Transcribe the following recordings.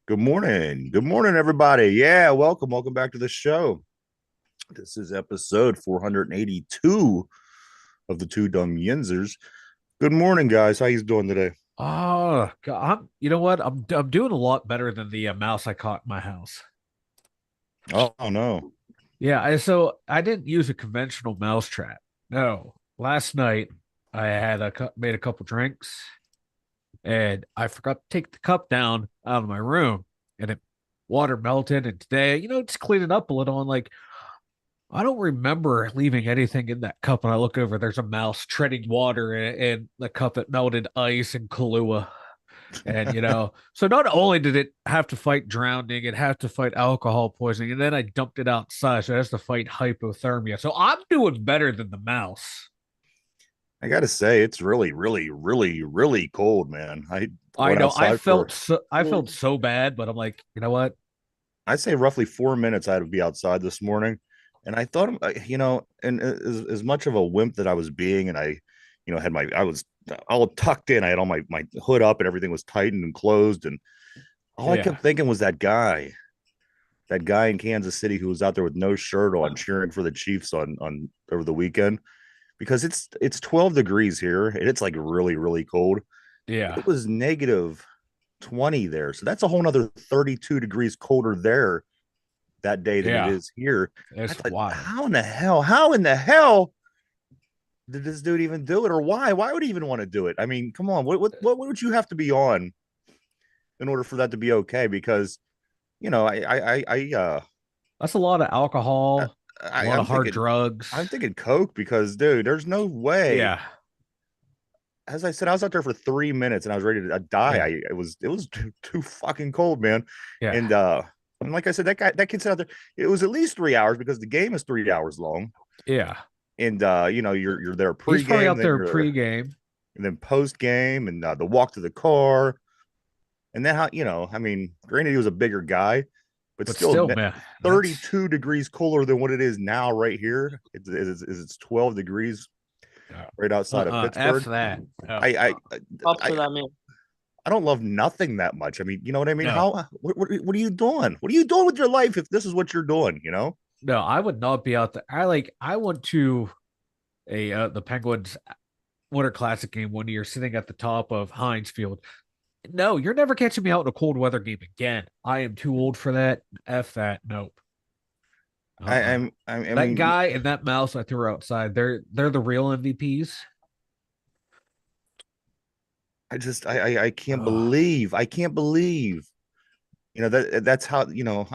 Good morning. Good morning, everybody. Yeah, welcome back to the show. This is episode 482 of the Two Dumb Yinzers. Good morning, guys. How you doing today? Oh, you know what? I'm doing a lot better than the mouse I caught in my house. Oh, no. Yeah, so I didn't use a conventional mouse trap. No, last night I had made a couple drinks and I forgot to take the cup down out of my room and it water melted. And today, just cleaning up a little and like I don't remember leaving anything in that cup. And I look over, there's a mouse treading water in the cup that melted ice and Kahlua. And so not only did it have to fight drowning, it had to fight alcohol poisoning, and then I dumped it outside, so it has to fight hypothermia. So I'm doing better than the mouse. I gotta say, it's really cold, man. I I went know outside for, I felt so bad, but I'm like, you know what? I'd say roughly 4 minutes I had to be outside this morning. And I thought, and as much of a wimp that I was being, and had I was all tucked in. I had all my hood up and everything was tightened and closed. And all I Yeah, kept thinking was that guy in Kansas City who was out there with no shirt on cheering for the Chiefs on over the weekend because it's 12 degrees here and it's like really cold. yeah, It was negative 20 there. So that's a whole nother 32 degrees colder there that day than it yeah. is here. I It's thought, wild. how in the hell did this dude even do it, or why? Why would he even want to do it? I mean, come on, what would you have to be on in order for that to be okay? Because you know, That's a lot of alcohol, a lot I'm of hard thinking, drugs. I'm thinking Coke because, dude, there's no way. Yeah, As I said, I was out there for 3 minutes and I was ready to die. yeah, It was too fucking cold, man. yeah, And and like I said, that kid said out there, it was at least 3 hours because the game is 3 hours long. yeah. And you're there He's probably pregame, out then there you're pregame. and then post game, and the walk to the car, and then how I mean, granted he was a bigger guy, but But still still, man, that's 32 degrees cooler than what it is now right here. It's 12 degrees right outside of F Pittsburgh. that. I Oh, I Props I to that man. I don't love nothing that much. I mean, you know what I mean? no. How what are you doing? What are you doing with your life if this is what you're doing? You know? No, I would not be out there. I went to a the Penguins Winter Classic game one year, sitting at the top of Heinz Field. No, you're never catching me out in a cold weather game again. I am too old for that. F that. Nope. Uh-uh. I That mean, guy and that mouse I threw outside. They're the real MVPs. I can't Oh, believe that's how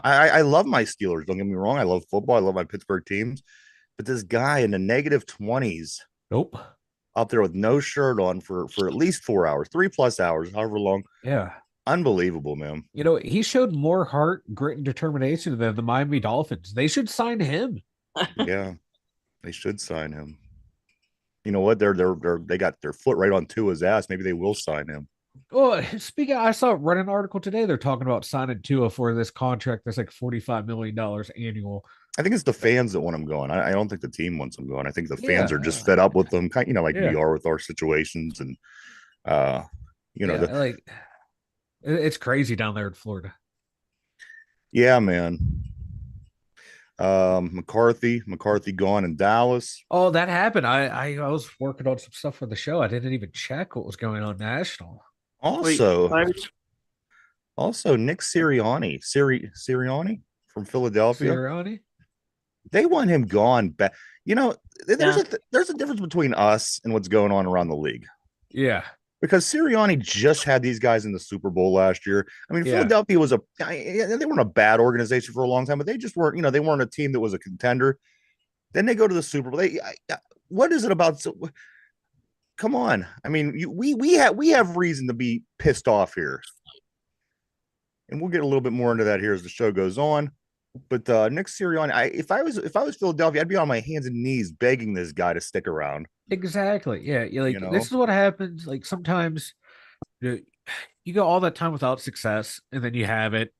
I love my Steelers. Don't get me wrong. I love football. I love my Pittsburgh teams. But this guy in the negative 20s nope. out there with no shirt on for at least 4 hours, 3+ hours, however long. Yeah. Unbelievable, man. He showed more heart, grit, and determination than the Miami Dolphins. They should sign him. Yeah, they should sign him. You know what? They got their foot right on Tua's ass. Maybe they will sign him. Oh, speaking, I saw read an article today. They're talking about signing Tua for this contract that's like $45 million annual. I think it's the fans that want him going. I don't think the team wants him going. I think the fans are just Yeah, fed up with them, like we yeah, are with our situations. And uh, yeah. Like it's crazy down there in Florida. yeah, man. McCarthy gone in Dallas. Oh, that happened. I was working on some stuff for the show. I didn't even check what was going on national. Wait, Also, Irish? Nick Sirianni from Philadelphia. Sirianni? They want him gone back. You know, Yeah, there's a difference between us and what's going on around the league. Yeah, Because Sirianni just had these guys in the Super Bowl last year. I mean, yeah. Philadelphia they weren't a bad organization for a long time, but they just weren't, they weren't a team that was a contender. Then they go to the Super Bowl. What is it about? Come on. I mean, we have reason to be pissed off here. And we'll get a little bit more into that here as the show goes on. But Nick Sirianni, if I was Philadelphia, I'd be on my hands and knees begging this guy to stick around. Exactly. Yeah, You like this know, is what happens. Like sometimes you go all that time without success, and then you have it.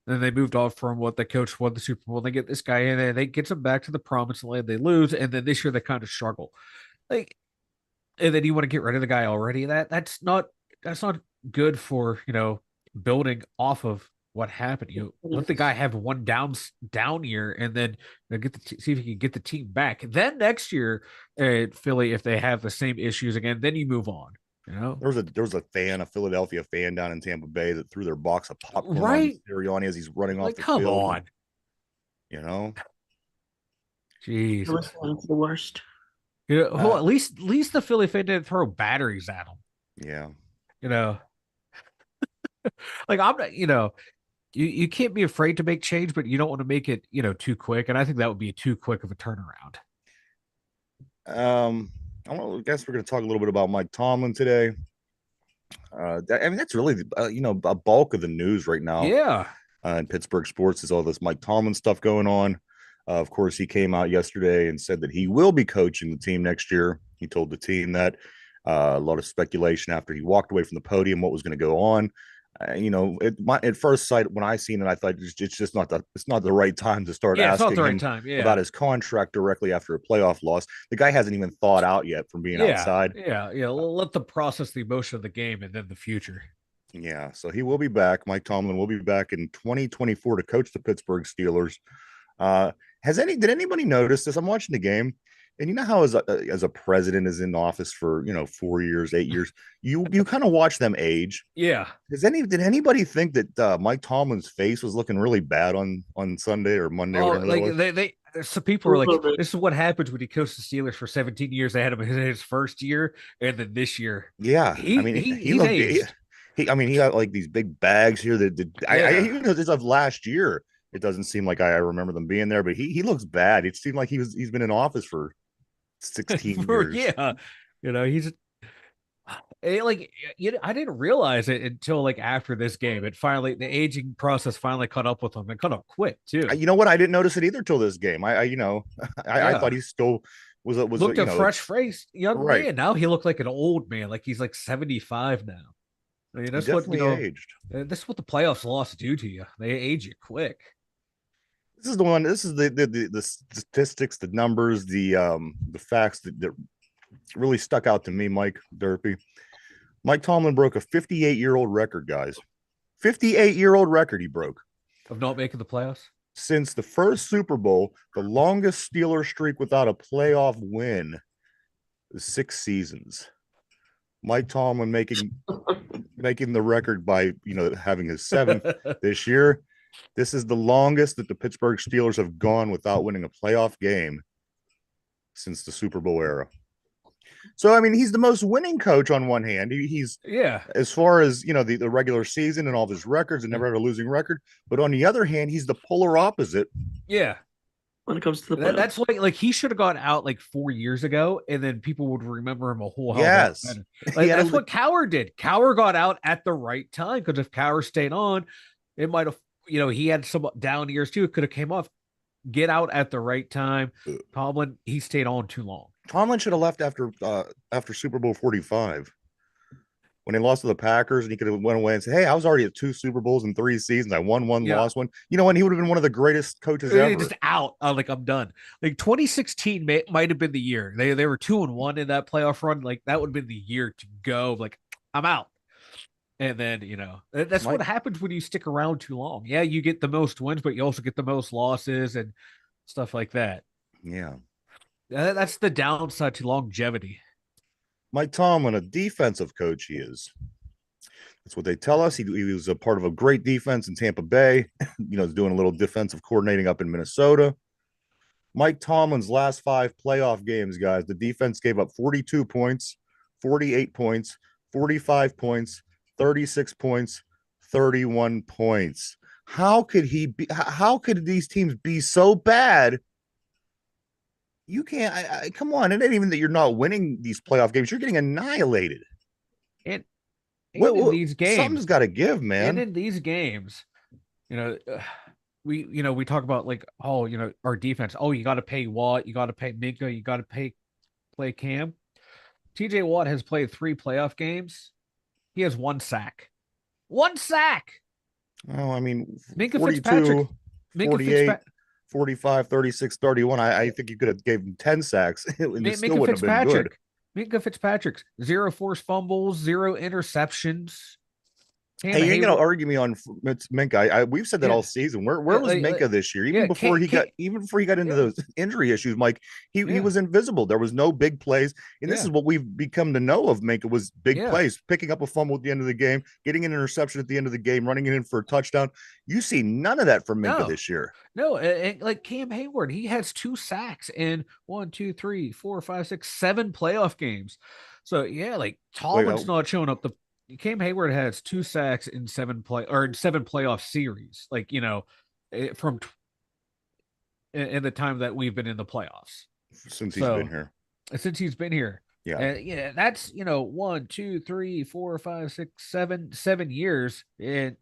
Then they moved off from what the coach won the Super Bowl. They get this guy in there, they get them back to the promised land. They lose, and then this year they kind of struggle. Like, and then you want to get rid of the guy already. That's not good for building off of what happened. You let the guy have one down year, and then get see if he can get the team back. Then next year at Philly, if they have the same issues again, then you move on. You know, There was a fan, a Philadelphia fan down in Tampa Bay that threw their box of popcorn on right? Sirianni as he's running off Like, the come field. on, You know, Jesus. It's the worst. You know, well, uh, at least the Philly fan didn't throw batteries at him. yeah. You know, like I'm not. You know, you can't be afraid to make change, but you don't want to make it too quick. And I think that would be too quick of a turnaround. I guess we're going to talk a little bit about Mike Tomlin today. I mean, that's really a bulk of the news right now Yeah, in Pittsburgh sports is all this Mike Tomlin stuff going on. Of course, he came out yesterday and said that he will be coaching the team next year. He told the team that a lot of speculation after he walked away from the podium, what was going to go on. At first sight, when I seen it, I thought it's just not the right time to start yeah, it's not asking the right him time. about Yeah, his contract directly after a playoff loss. The guy hasn't even thawed out yet from being yeah, outside. yeah. Let them process the emotion of the game and then the future. Yeah, so he will be back. Mike Tomlin will be back in 2024 to coach the Pittsburgh Steelers. Uh, did anybody notice this? I'm watching the game, and you know how as a president is in office for 4 years, 8 years, you kind of watch them age. Yeah. Did anybody think that Mike Tomlin's face was looking really bad on Sunday or Monday, or Oh, whatever that like was? they some people were like, "This is what happens when he coached the Steelers for 17 years ahead of his first year, and then this year, Yeah, I mean he he's looked. aged." I mean, he got like these big bags here I Yeah, even know this of last year. It doesn't seem like I remember them being there, but he looks bad. It seemed like he's been in office for 16 years. yeah. He's like I didn't realize it until like after this game. It finally the aging process finally caught up with him and caught up quick too. You know what? I didn't notice it either till this game. I thought Yeah. he still was Looked a fresh faced young right. man. Now he looked like an old man, like he's like 75 now. I mean, He that's what definitely aged. that's what the playoffs lost do to you. They age you quick. This is the one. This is the statistics, the numbers, the facts that really stuck out to me, Mike Derpy. Mike Tomlin broke a 58-year-old record, guys. 58-year-old record he broke. Of not making the playoffs? Since the first Super Bowl, the longest Steeler streak without a playoff win is 6 seasons. Mike Tomlin making the record by having his 7th this year. This is the longest that the Pittsburgh Steelers have gone without winning a playoff game since the Super Bowl era. So, I mean, he's the most winning coach on one hand. He's Yeah. as far as the regular season and all of his records, and never had a losing record. But on the other hand, he's the polar opposite. Yeah. When it comes to the playoffs. That's like he should have gone out like 4 years ago, and then people would remember him a whole hell Yes. better. Like, that's what Cowher did. Cowher got out at the right time, because if Cowher stayed on, it might have he had some down years too. It could have came off. Get out at the right time. Tomlin, he stayed on too long. Tomlin should have left after Super Bowl 45 when they lost to the Packers, and he could have went away and said, "Hey, I was already at 2 Super Bowls in 3 seasons. I won one, lost one." You know, and he would have been one of the greatest coaches ever. Just out. Like, I'm done. Like 2016 might have been the year. They were 2-1 in that playoff run. Like, that would have been the year to go. Like, I'm out. And then, that's what happens when you stick around too long. Yeah, you get the most wins, but you also get the most losses and stuff like that. Yeah. That's the downside to longevity. Mike Tomlin, a defensive coach, he is. That's what they tell us. He was a part of a great defense in Tampa Bay. He's doing a little defensive coordinating up in Minnesota. Mike Tomlin's last 5 playoff games, guys, the defense gave up 42 points, 48 points, 45 points, 36 points, 31 points. How could these teams be so bad? You can't. Come on. It ain't even that you're not winning these playoff games. You're getting annihilated. And in these games, something's got to give, man. And in these games, we talk about like, our defense. Oh, you got to pay Watt, you got to pay Minka, you got to play Cam. TJ Watt has played 3 playoff games. He has 1 sack. 1 sack. Oh, I mean, Minka 42, Fitzpatrick. 48, 45, 36, 31. I think you could have gave him 10 sacks. And it still wouldn't have been good. Minka Fitzpatrick, 0 forced fumbles, 0 interceptions. Cam Hey, you ain't gonna Hayward, argue me on it's Minka. We've said that yeah, all season. Where yeah, was Minka this year? Even yeah, before even before he got into yeah, those injury issues, Mike, he yeah, was invisible. There was no big plays, and this yeah, is what we've become to know of Minka was big yeah. plays, picking up a fumble at the end of the game, getting an interception at the end of the game, running it in for a touchdown. You see none of that from Minka No, this year. no, like Cam Hayward, he has 2 sacks in 7 playoff games. So yeah, like Wait, Tomlin's not showing up. The Cam Hayward has 2 sacks in 7 playoff series. Like from in the time that we've been in the playoffs. since he's been So here, since he's been here, yeah. yeah, that's 1, 2, 3, 4, 5, 6, 7 years in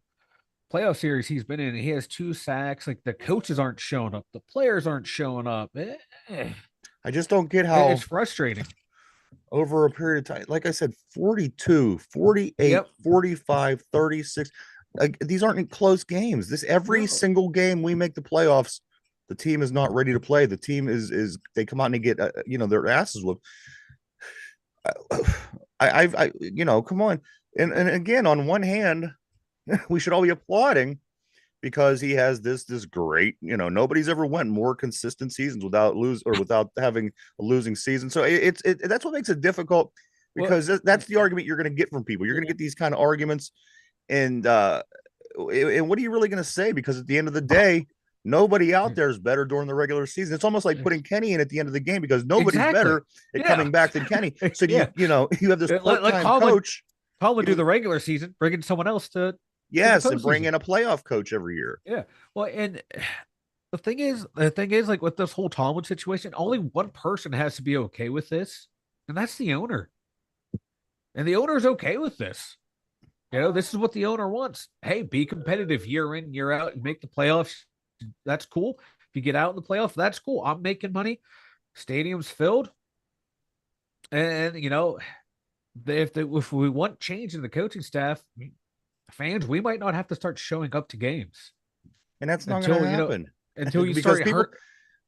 playoff series he's been in. He has 2 sacks. Like the coaches aren't showing up, the players aren't showing up. I just don't get how It's frustrating. over a period of time, like I said, 42, 48, Yep. 45, 36. These aren't close games. This every No. single game we make the playoffs, the team is not ready to play. The team is they come out and they get their asses whooped. Come on. And again, on one hand, we should all be applauding because he has this great, nobody's ever went more consistent seasons without having a losing season. So that's what makes it difficult, because that's the argument you're going to get from people. You're going to get these kind of arguments, and what are you really going to say? Because at the end of the day, nobody out there is better during the regular season. It's almost like putting Kenny in at the end of the game, because nobody's better at coming back than Kenny. So you have this part-time coach. Tomlin do the regular season, bring in someone else to and bring in a playoff coach every year. Yeah. Well, and the thing is, like with this whole Tomlin situation, only one person has to be okay with this, and that's the owner. And the owner is okay with this. This is what the owner wants. Hey, be competitive year in, year out, and make the playoffs. That's cool. If you get out in the playoff, that's cool. I'm making money. Stadium's filled. And if we want change in the coaching staff, fans, we might not have to start showing up to games. And that's not going to happen until you start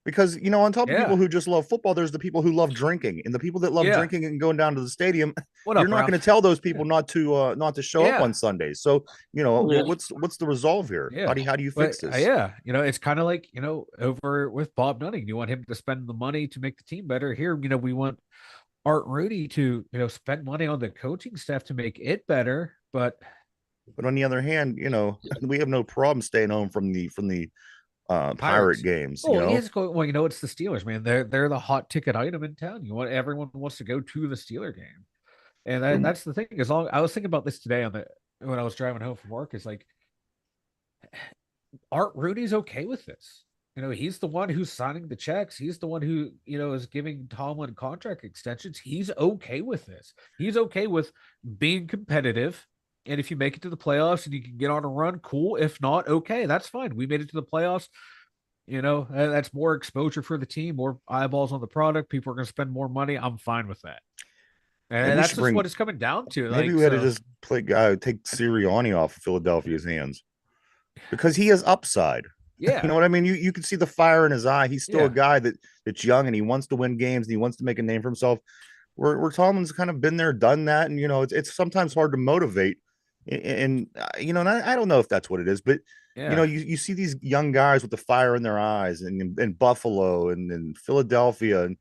because on top of people who just love football, there's the people who love drinking, and the people that love drinking and going down to the stadium. You're not going to tell those people not to show up on Sundays. So what's the resolve here? How do you fix this? It's kind of like over with Bob Nutting. You want him to spend the money to make the team better. Here, we want Art Rooney to spend money on the coaching staff to make it better. But on the other hand, we have no problem staying home from the Pirate games. It's the Steelers, man. They're the hot ticket item in town. Everyone wants to go to the Steeler game, and that's the thing. I was thinking about this today when I was driving home from work. Is like Art Rooney's okay with this. He's the one who's signing the checks. He's the one who is giving Tomlin contract extensions. He's okay with this. He's okay with being competitive. And if you make it to the playoffs and you can get on a run, cool. If not, okay, that's fine. We made it to the playoffs. That's more exposure for the team, more eyeballs on the product. People are going to spend more money. I'm fine with that. And that's just what it's coming down to. Maybe we had to just take Sirianni off of Philadelphia's hands, because he has upside. Yeah. You know what I mean? You can see the fire in his eye. He's still a guy that's young, and he wants to win games, and he wants to make a name for himself. Where Tomlin's kind of been there, done that. And, it's sometimes hard to motivate. And I don't know if that's what it is, but you see these young guys with the fire in their eyes, and in Buffalo and in Philadelphia and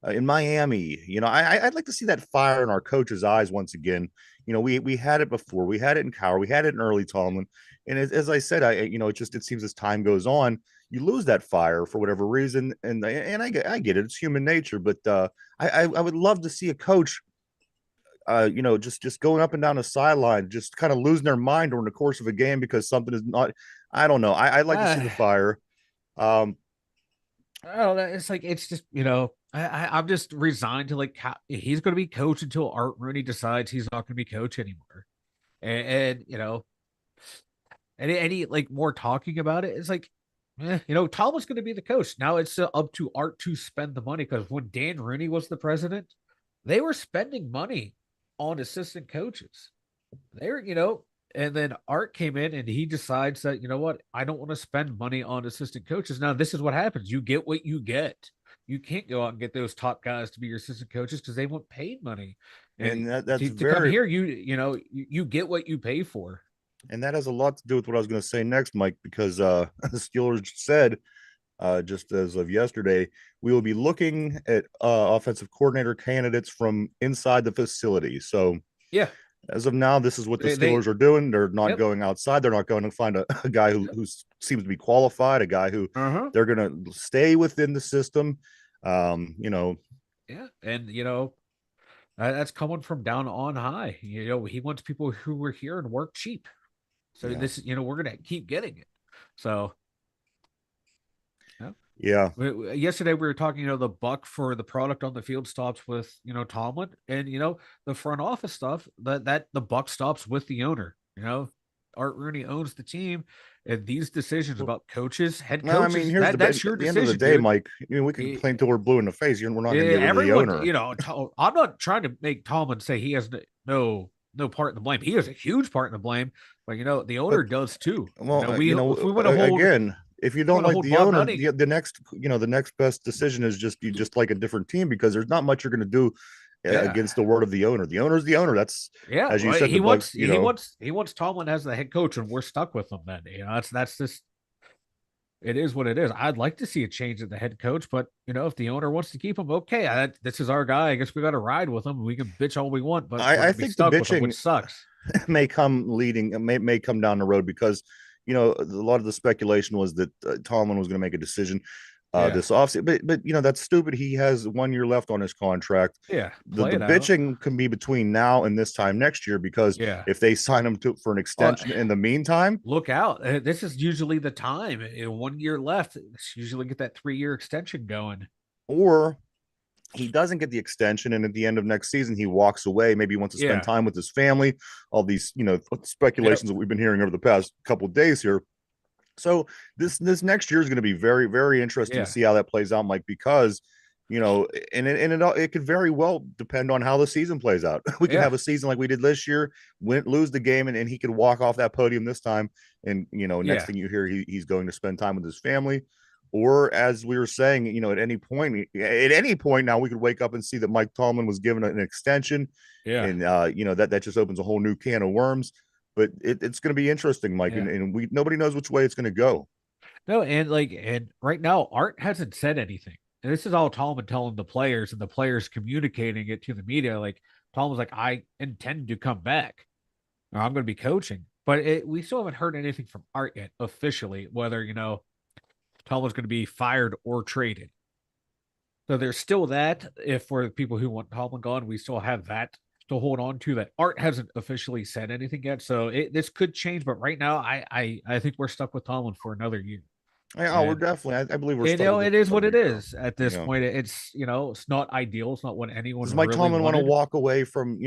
in Miami. I'd like to see that fire in our coaches' eyes once again. We had it before. We had it in Cowher. We had it in early Tomlin. And as I said, it seems as time goes on, you lose that fire for whatever reason. And I get it. It's human nature. But I would love to see a coach just going up and down the sideline, just kind of losing their mind during the course of a game because something is not. I don't know. I'd like to see the fire. I don't know. It's like it's just I'm just resigned to he's going to be coach until Art Rooney decides he's not going to be coach anymore, and any more talking about it. It's like, Tomlin's going to be the coach now. It's up to Art to spend the money, because when Dan Rooney was the president, they were spending money on assistant coaches. And then Art came in and he decides that, I don't want to spend money on assistant coaches. Now, this is what happens. You get what you get. You can't go out and get those top guys to be your assistant coaches because they want paid money. And that's to come here, you get what you pay for. And that has a lot to do with what I was going to say next, Mike, because the Steelers said just as of yesterday, we will be looking at offensive coordinator candidates from inside the facility. So Yeah, as of now, this is what the they Steelers are doing. They're not yep, going outside. They're not going to find a guy yep. who seems to be qualified, a guy who Uh-huh. they're going to stay within the system. You know, Yeah, and that's coming from down on high. He wants people who were here and work cheap. So yeah, we're gonna keep getting it. So yeah. yeah. Yesterday we were talking, the buck for the product on the field stops with, Tomlin, and the front office stuff that the buck stops with the owner. Art Rooney owns the team, and these decisions about coaches, head No, I mean, coaches, here's that's your at the end of the decision, day, dude. Mike. I mean, we can complain till we're blue in the face. We're not going to get rid of the Everyone, owner. I'm not trying to make Tomlin say he has no part in the blame. He has a huge part in the blame, but the owner But does too. well, If we want to hold again, if you we don't want to like hold the Bob owner, Nutting, the next, the next best decision is just you just like a different team because there's not much you're going to do yeah. against the word of the owner. The owner's the owner. That's Yeah, as you well, said, the bugs. he wants Tomlin as the head coach, and we're stuck with him. Then that's just it is what it is. I'd like to see a change at the head coach, but if the owner wants to keep him, okay, this is our guy. I guess we got to ride with him. We can bitch all we want, but we're I gonna be think the stuck with him, bitching which sucks. may come leading, may come down the road because a lot of the speculation was that Tomlin was going to make a decision Yeah, this offseason. But that's stupid. He has 1 year left on his contract. yeah, The play it out. bitching can be between now and this time next year because Yeah. if they sign him for an Uh, extension in the meantime, Look out. This is usually the time. 1 year left. It's usually get that 3-year extension going. or he doesn't get the extension and at the end of next season he walks away, maybe he wants to spend Yeah. time with his family, all these Yep. speculations that we've been hearing over the past couple of days here. So this next year is going to be very, very interesting to Yeah. see how that plays out, Mike, because it could very well depend on how the season plays out. We could Yeah. have a season like we did this year, lose the game, and he could walk off that podium this time. And next Yeah. thing you hear, he's going to spend time with his family. Or as we were saying, at any point now we could wake up and see that Mike Tomlin was given an extension, Yeah. and that just opens a whole new can of worms. But it's going to be interesting, Mike, Yeah. and nobody knows which way it's going to go. No, and right now Art hasn't said anything. And this is all Tallman telling the players and the players communicating it to the media. Like Tallman's like, I intend to come back. Or I'm going to be coaching. But we still haven't heard anything from Art yet officially, whether, Tallman's going to be fired or traded. So there's still that. If for the people who want Tomlin gone, we still have that to hold on to. That Art hasn't officially said anything yet, so this could change. But right now, I think we're stuck with Tomlin for another year. Yeah, we're And definitely. I believe we're stuck with it this is for what another it year. is at this point. It's not ideal. It's not what anyone Does Mike really Tomlin want to wanted. walk away from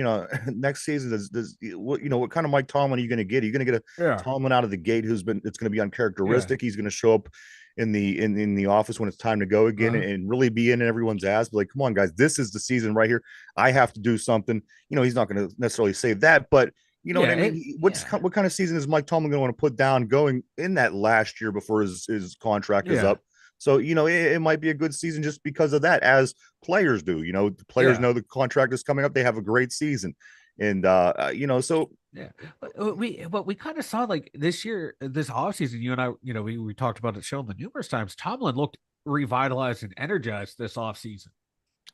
next season? Does what kind of Mike Tomlin are you going to get? Are you going to get a Yeah, Tomlin out of the gate it's going to be yeah, uncharacteristic? He's going to show up in the office when it's time to go again and really be in everyone's ass. Be like, come on, guys, this is the season right here. I have to do something. He's not going to necessarily say that, but you know what yeah, I mean? What kind of season is Mike Tomlin going to want to put down going in that last year before his contract is yeah, up? So, it might be a good season just because of that, as players do. The players yeah. know the contract is coming up. They have a great season. And, so Yeah, but we kind of saw like this year, this offseason, you and I, we talked about it showing the numerous times. Tomlin looked revitalized and energized this offseason.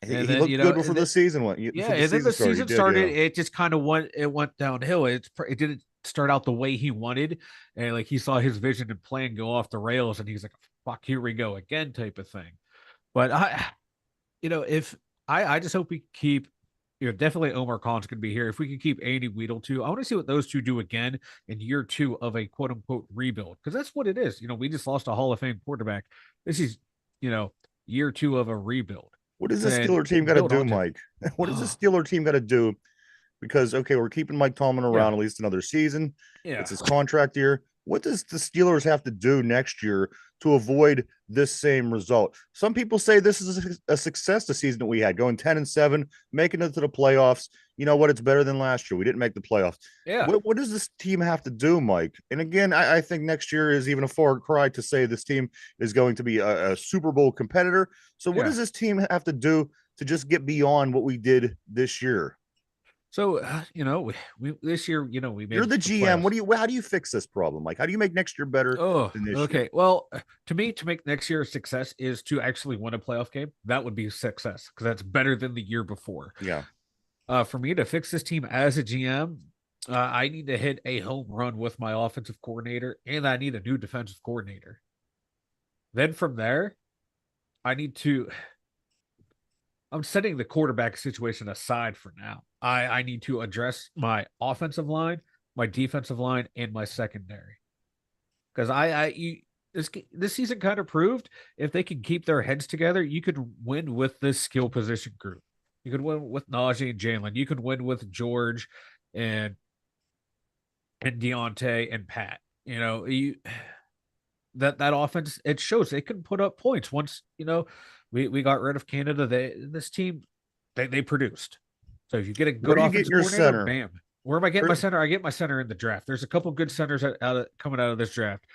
And he then looked good before the season yeah, for the and then season the started. He season did, started. yeah. It just kind of went downhill. It didn't start out the way he wanted, and like he saw his vision and plan go off the rails, and he's like, "Fuck, here we go again," type of thing. But if I just hope we keep. Definitely Omar Khan's going to be here. If we can keep Andy Weedle too, I want to see what those two do again in year 2 of a quote unquote rebuild, because that's what it is. We just lost a Hall of Fame quarterback. This is, year 2 of a rebuild. What does this And Steeler team got to build do, on to. Mike? What does this Steeler team got to do? Because, okay, we're keeping Mike Tomlin Yeah. around at least another season. Yeah. It's his contract year. What does the Steelers have to do next year to avoid this same result? Some people say this is a success, the season that we had, going 10-7, making it to the playoffs. You know what? It's better than last year. We didn't make the playoffs. Yeah. What does this team have to do, Mike? And again, I think next year is even a far cry to say this team is going to be a Super Bowl competitor. So what Yeah. does this team have to do to just get beyond what we did this year? So we this year, we made You're the the GM. playoffs. How do you fix this problem? Like, how do you make next year better Oh, than this year? okay. Well, to me, to make next year a success is to actually win a playoff game. That would be a success because that's better than the year before. Yeah. For me to fix this team as a GM, I need to hit a home run with my offensive coordinator, and I need a new defensive coordinator. Then from there, I need to. I'm setting the quarterback situation aside for now. I need to address my offensive line, my defensive line, and my secondary. Because this season kind of proved if they can keep their heads together, you could win with this skill position group. You could win with Najee and Jalen. You could win with George and Deontay and Pat. That offense, it shows they can put up points. Once we got rid of Canada, this team they produced. So if you get a Where good do you offensive get your coordinator, center? bam. Where am I getting my center? I get my center in the draft. There's a couple good centers coming out of this draft.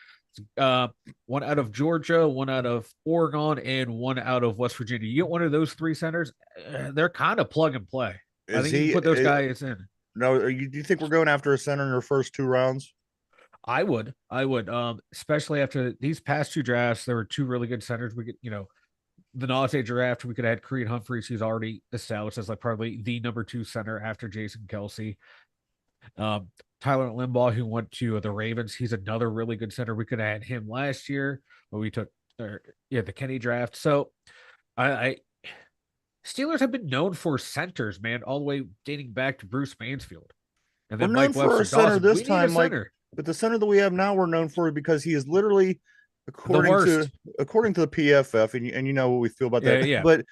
One out of Georgia, one out of Oregon, and one out of West Virginia. You get one of those three centers, they're kind of plug and play. I think you can put those guys in. No, do you think we're going after a center in your first 2 rounds? I would. Especially after these past two drafts, there were two really good centers. We could, the Najee draft, we could have had Creed Humphreys, who's already established as like probably the number 2 center after Jason Kelsey. Tyler Limbaugh, who went to the Ravens, he's another really good center. We could have had him last year, but we took the Kenny draft. So I Steelers have been known for centers, man, all the way dating back to Bruce Mansfield. And then we're known Mike for Webster a center Dawson. this We need time, a Mike. center. But the center that we have now, we're known for because he is literally, according to the PFF, and you know what we feel about that. Yeah. But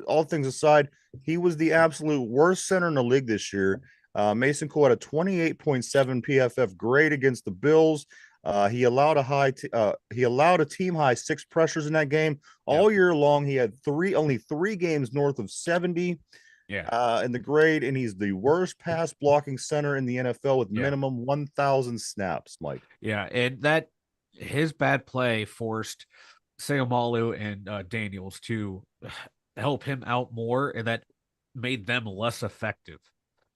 all things aside, he was the absolute worst center in the league this year. Mason Cole had a 28.7 PFF grade against the Bills. He allowed a team high 6 pressures in that game all year long. He had only three games north of 70. In the grade, and he's the worst pass blocking center in the NFL with minimum 1,000 snaps, Mike. Yeah, and that his bad play forced Sayamalu and Daniels to help him out more, and that made them less effective.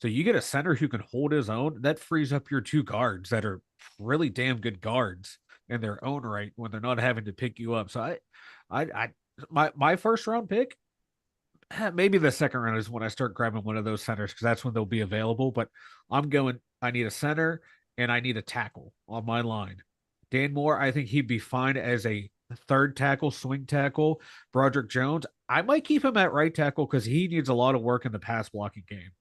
So you get a center who can hold his own, that frees up your 2 guards that are really damn good guards in their own right when they're not having to pick you up. So my first round pick, maybe the second round is when I start grabbing one of those centers because that's when they'll be available. But I need a center and I need a tackle on my line. Dan Moore, I think he'd be fine as a third tackle, swing tackle. Broderick Jones, I might keep him at right tackle because he needs a lot of work in the pass blocking game.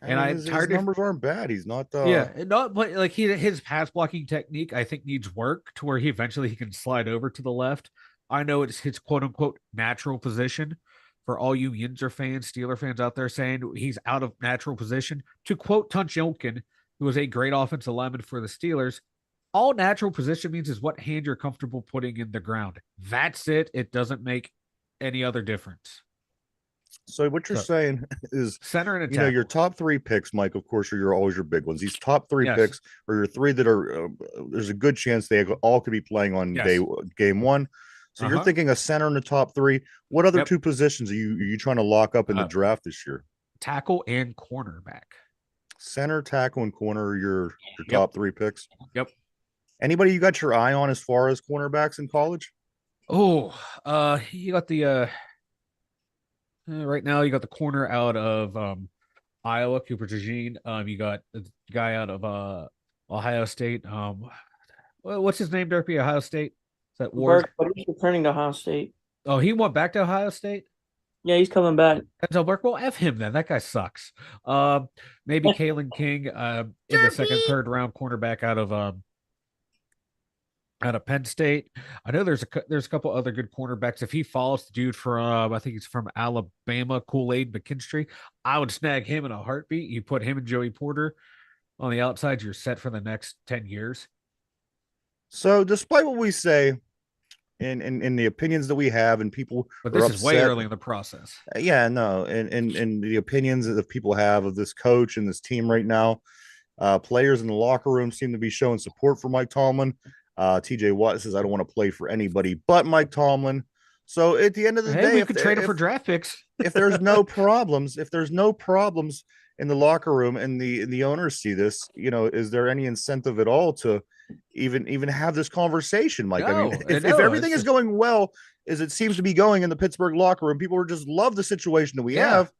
And his numbers aren't bad. He's not but like his pass blocking technique, I think needs work to where he eventually can slide over to the left. I know it's his quote unquote natural position. For all you Yinzer fans, Steeler fans out there saying he's out of natural position, to quote Tunch Ilkin, who was a great offensive lineman for the Steelers, all natural position means is what hand you're comfortable putting in the ground. That's it. It doesn't make any other difference. So what you're saying is center and attack. Your top 3 picks, Mike, of course, are always your big ones. These top 3 picks are your 3 that are there's a good chance they all could be playing on game 1. So you're thinking a center in the top 3. What other 2 positions are you trying to lock up in the draft this year? Tackle and cornerback. Center, tackle, and corner are your top 3 picks? Yep. Anybody you got your eye on as far as cornerbacks in college? Oh, you got the right now you got the corner out of Iowa, Cooper DeJean. You got the guy out of Ohio State. What's his name, Derpy? Ohio State? Is that Ward? But he's returning to Ohio State. Oh, he went back to Ohio State? Yeah, he's coming back. Denzel Burke. Well, F him then. That guy sucks. Maybe Kalen King in the second, third round cornerback out of Penn State. I know there's a couple other good cornerbacks. If he follows the dude from I think he's from Alabama, Kool-Aid McKinstry, I would snag him in a heartbeat. You put him and Joey Porter on the outside, you're set for the next 10 years. So despite what we say in the opinions that we have, and people, but this is way early in the process. Yeah, no, and the opinions that people have of this coach and this team right now, players in the locker room seem to be showing support for Mike Tomlin. TJ Watt says, I don't want to play for anybody but Mike Tomlin. So at the end of the day, we could trade him for draft picks. if there's no problems, in the locker room and the owners see this, is there any incentive at all to even have this conversation, Mike? I mean, No, if everything is going well as it seems to be going in the Pittsburgh locker room, people just love the situation that we have,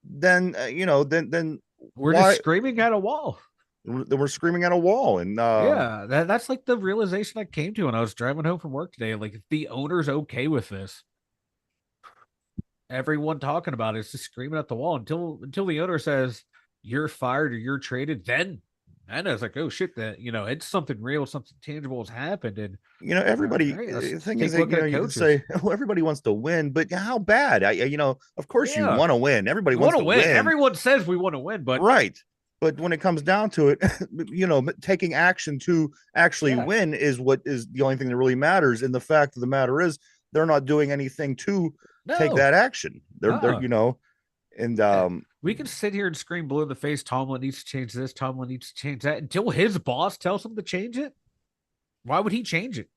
then then we're just screaming at a wall. Then we're screaming at a wall. And that's like the realization I came to when I was driving home from work today. Like, if the owner's okay with this, everyone talking about it is just screaming at the wall until the owner says you're fired or you're traded. Then I was like, oh shit, that it's something real, something tangible has happened. And everybody, the thing is that you can say, oh, everybody wants to win, but how bad? Of course you want to win. Everybody wants to win. Everyone says we want to win, but right. But when it comes down to it, taking action to actually win is what is the only thing that really matters. And the fact of the matter is, they're not doing anything to take that action. They're and we can sit here and scream blue in the face. Tomlin needs to change this. Tomlin needs to change that until his boss tells him to change it. Why would he change it?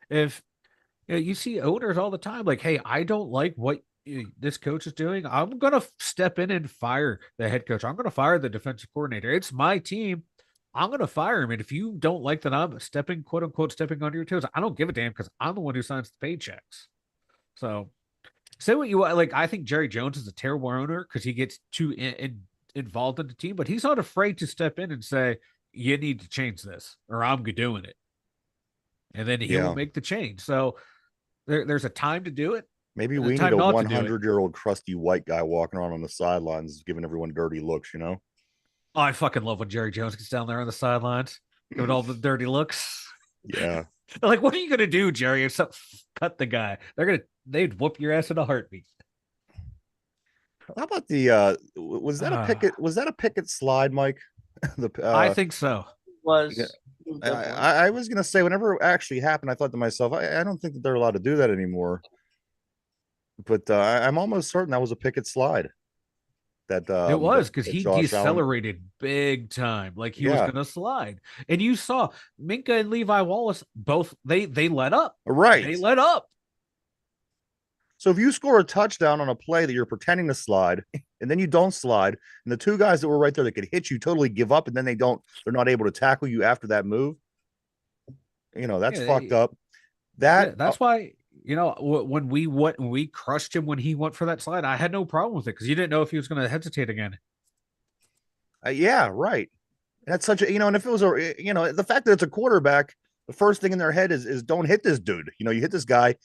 If you see owners all the time, like, hey, I don't like what this coach is doing, I'm going to step in and fire the head coach. I'm going to fire the defensive coordinator. It's my team. I'm going to fire him. And if you don't like that I'm stepping, quote unquote, stepping on your toes, I don't give a damn because I'm the one who signs the paychecks. So say what you want. Like, I think Jerry Jones is a terrible owner because he gets too involved in the team, but he's not afraid to step in and say, you need to change this or I'm doing it. And then he will make the change. So there's a time to do it. Maybe we need a 100-year-old crusty white guy walking around on the sidelines, giving everyone dirty looks, Oh, I fucking love when Jerry Jones gets down there on the sidelines, giving all the dirty looks. Yeah. Like, what are you going to do, Jerry? If cut the guy, they'd whoop your ass in a heartbeat. How about the, was that a picket slide, Mike? I think so. I was going to say, whenever it actually happened, I thought to myself, I don't think that they're allowed to do that anymore. But I'm almost certain that was a picket slide. That it was because he decelerated big time, like he was going to slide. And you saw Minka and Levi Wallace both they let up. Right, they let up. So if you score a touchdown on a play that you're pretending to slide, and then you don't slide, and the two guys that were right there that could hit you totally give up, and then they're not able to tackle you after that move. That's fucked up. That's why. When we crushed him when he went for that slide, I had no problem with it because you didn't know if he was going to hesitate again. Yeah, right. That's such a and if it was the fact that it's a quarterback, the first thing in their head is don't hit this dude. You hit this guy.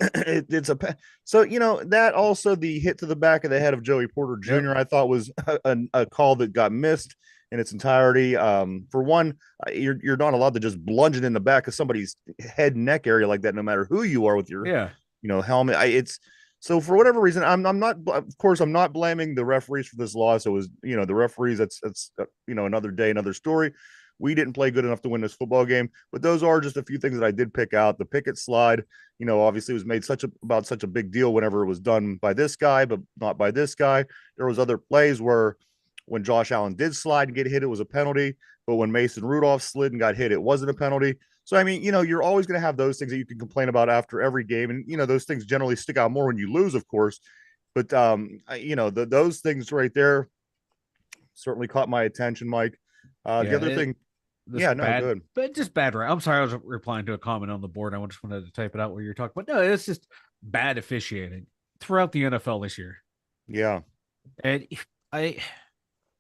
It's so that also the hit to the back of the head of Joey Porter Jr. I thought was a call that got missed in its entirety. For one, you're not allowed to just plunge it in the back of somebody's head and neck area like that, no matter who you are with your helmet. It's so for whatever reason, I'm not, of course, I'm not blaming the referees for this loss. It was the referees. That's another day, another story. We didn't play good enough to win this football game, but those are just a few things that I did pick out. The picket slide, obviously was made about such a big deal whenever it was done by this guy, but not by this guy. There was other plays where when Josh Allen did slide and get hit, it was a penalty. But when Mason Rudolph slid and got hit, it wasn't a penalty. So, I mean, you're always going to have those things that you can complain about after every game. And, those things generally stick out more when you lose, of course. But, those things right there certainly caught my attention, Mike. The other thing. Good. But just bad. I'm sorry, I was replying to a comment on the board. I just wanted to type it out where you're talking. But no, it's just bad officiating throughout the NFL this year. Yeah. And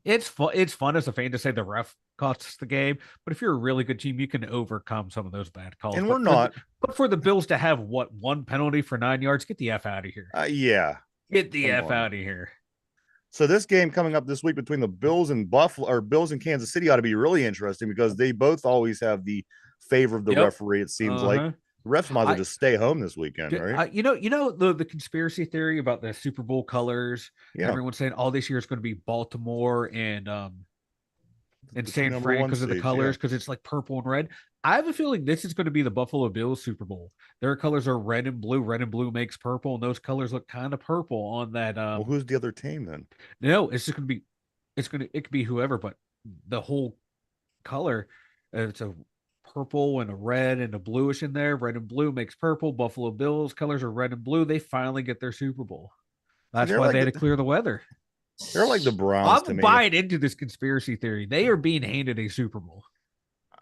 it's fun as a fan to say the ref costs the game, but if you're a really good team, you can overcome some of those bad calls. And we're not. But for the Bills to have one penalty for 9 yards, get the F out of here. Get the F out of here. So this game coming up this week between the Bills and Bills and Kansas City ought to be really interesting because they both always have the favor of the referee. It seems like the refs might as well just stay home this weekend, right? The conspiracy theory about the Super Bowl colors. Yeah. Everyone's saying all this year is going to be Baltimore and San Fran because of the colors, because it's like purple and red. I have a feeling this is going to be the Buffalo Bills Super Bowl. Their colors are red and blue. Red and blue makes purple, and those colors look kind of purple on that. Well, who's the other team then? No, it's just going to be. It could be whoever, but the whole color. It's a purple and a red and a bluish in there. Red and blue makes purple. Buffalo Bills colors are red and blue. They finally get their Super Bowl. See, That's why they had to clear the weather. they're like the Browns to I'm me. buying into this conspiracy theory. They are being handed a Super Bowl.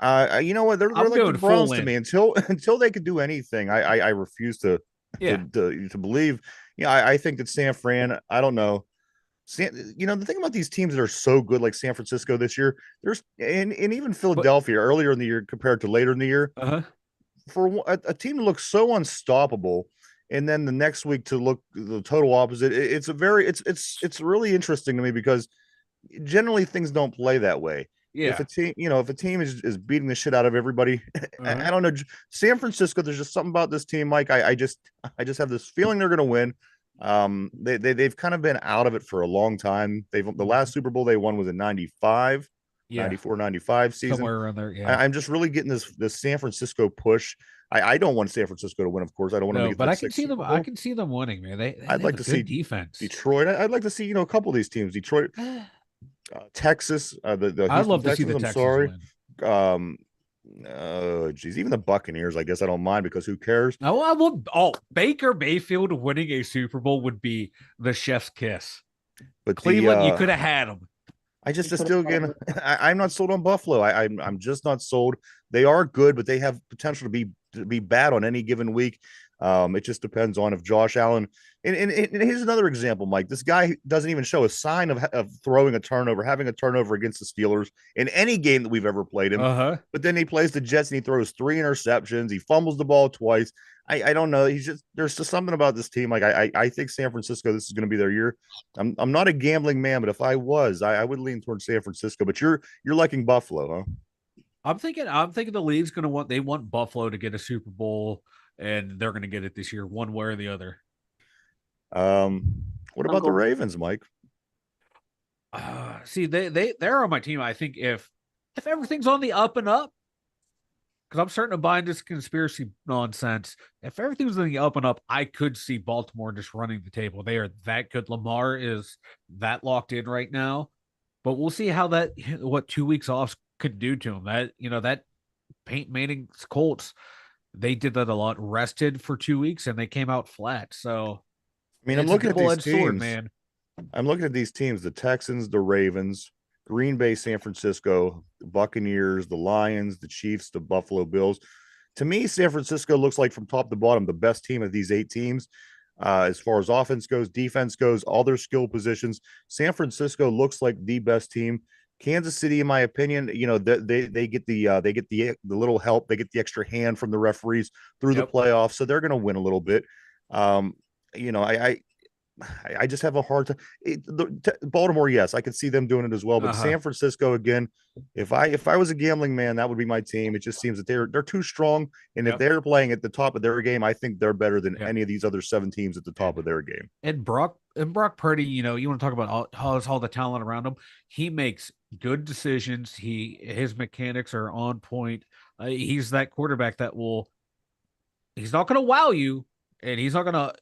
You know what? They're I'm like the going Browns full to in. me until they could do anything. I refuse to Yeah. to believe. Yeah, I think that San Fran. I don't know. The thing about these teams that are so good, like San Francisco this year, there's and even Philadelphia earlier in the year compared to later in the year, Uh-huh. for a team to look so unstoppable, and then the next week to look the total opposite. It's really interesting to me because generally things don't play that way. If Yeah. a team is beating the shit out of everybody, Uh-huh. I don't know. San Francisco, there's just something about this team, Mike. I just have this feeling they're going to win. They've kind of been out of it for a long time. The last Super Bowl they won was in 95, Yeah. 94, 95 season. Somewhere around there. Yeah. I'm just really getting this San Francisco push. I don't want San Francisco to win, of course. I don't want them to get but that I can sixth see them. Super I Bowl. can see them winning, man. They I'd like have to a see good defense. Detroit. I'd like to see a couple of these teams. Detroit, Texas, the I'd Houston love to see Texans. the I'm Texans sorry. win. Oh, geez, even the Buccaneers. I guess I don't mind because who cares? Oh, I will. Oh, Baker Mayfield winning a Super Bowl would be the chef's kiss. But Cleveland, you could have had them. I just still again, I'm not sold on Buffalo. I'm just not sold. They are good, but they have potential to be bad on any given week. It just depends on if Josh Allen. And here's another example, Mike. This guy doesn't even show a sign of throwing a turnover, having a turnover against the Steelers in any game that we've ever played him. Uh-huh. But then he plays the Jets and he throws 3 interceptions. He fumbles the ball twice. I don't know. There's just something about this team. Like I think San Francisco, this is going to be their year. I'm not a gambling man, but if I was, I would lean towards San Francisco. But you're liking Buffalo, huh? I'm thinking the league's going to want Buffalo to get a Super Bowl, and they're going to get it this year, one way or the other. What about the Ravens, Mike? See, they're on my team. I think if everything's on the up and up, because I'm starting to buy this conspiracy nonsense. If everything's on the up and up, I could see Baltimore just running the table. They are that good. Lamar is that locked in right now, but we'll see how what 2 weeks off could do to him. That Peyton Manning's Colts, they did that a lot. Rested for 2 weeks and they came out flat. So, I mean, I'm looking at these teams, sword, man. I'm looking at these teams: the Texans, the Ravens, Green Bay, San Francisco, the Buccaneers, the Lions, the Chiefs, the Buffalo Bills. To me, San Francisco looks like from top to bottom the best team of these 8 teams. As far as offense goes, defense goes, all their skill positions, San Francisco looks like the best team. Kansas City, in my opinion, they get the little help, they get the extra hand from the referees through the playoffs, so they're going to win a little bit. I just have a hard time. Baltimore, yes, I could see them doing it as well. But San Francisco, again, if I was a gambling man, that would be my team. It just seems that they're too strong, and if they're playing at the top of their game, I think they're better than any of these other 7 teams at the top of their game. And Brock Purdy, you want to talk about all the talent around him. He makes good decisions. His mechanics are on point. He's that quarterback that he's not going to wow you, and he's not going to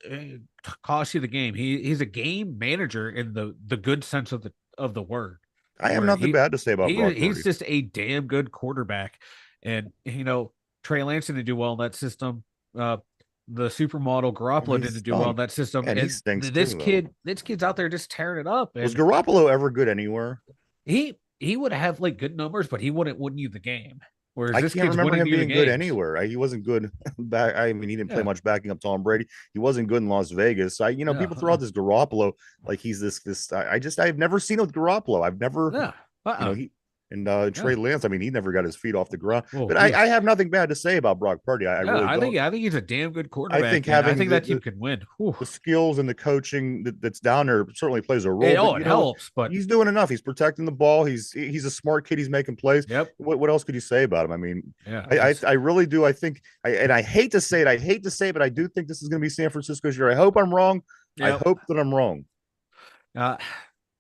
cost you the game. He's a game manager in the good sense of the word. I have nothing bad to say about Brock Purdy. He's just a damn good quarterback, and Trey Lance didn't do well in that system. The supermodel Garoppolo didn't do well in that system. And this kid's out there just tearing it up. Was Garoppolo ever good anywhere? He would have like good numbers, but he wouldn't win you the game. Whereas I this can't kid's remember him winning being good anywhere. He wasn't good back. I mean, he didn't play much backing up Tom Brady. He wasn't good in Las Vegas. People throw out this Garoppolo like he's this. I've never seen it with Garoppolo. I've never. Trey Lance, I mean, he never got his feet off the ground. But I have nothing bad to say about Brock Purdy. I really don't. I think he's a damn good quarterback. I think that team can win. The skills and the coaching that's down there certainly plays a role. It helps, but he's doing enough. He's protecting the ball. He's a smart kid. He's making plays. Yep. What else could you say about him? I mean, I really do. I think, I hate to say it. But I do think this is going to be San Francisco's year. I hope I'm wrong. Yep. I hope that I'm wrong.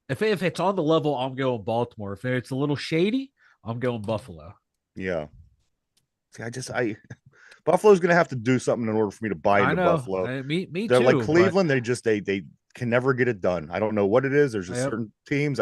If it's on the level, I'm going Baltimore. If it's a little shady, I'm going Buffalo. Yeah. See, Buffalo's going to have to do something in order for me to buy into Buffalo. Me They're too. Like Cleveland. They can never get it done. I don't know what it is. There's just certain teams.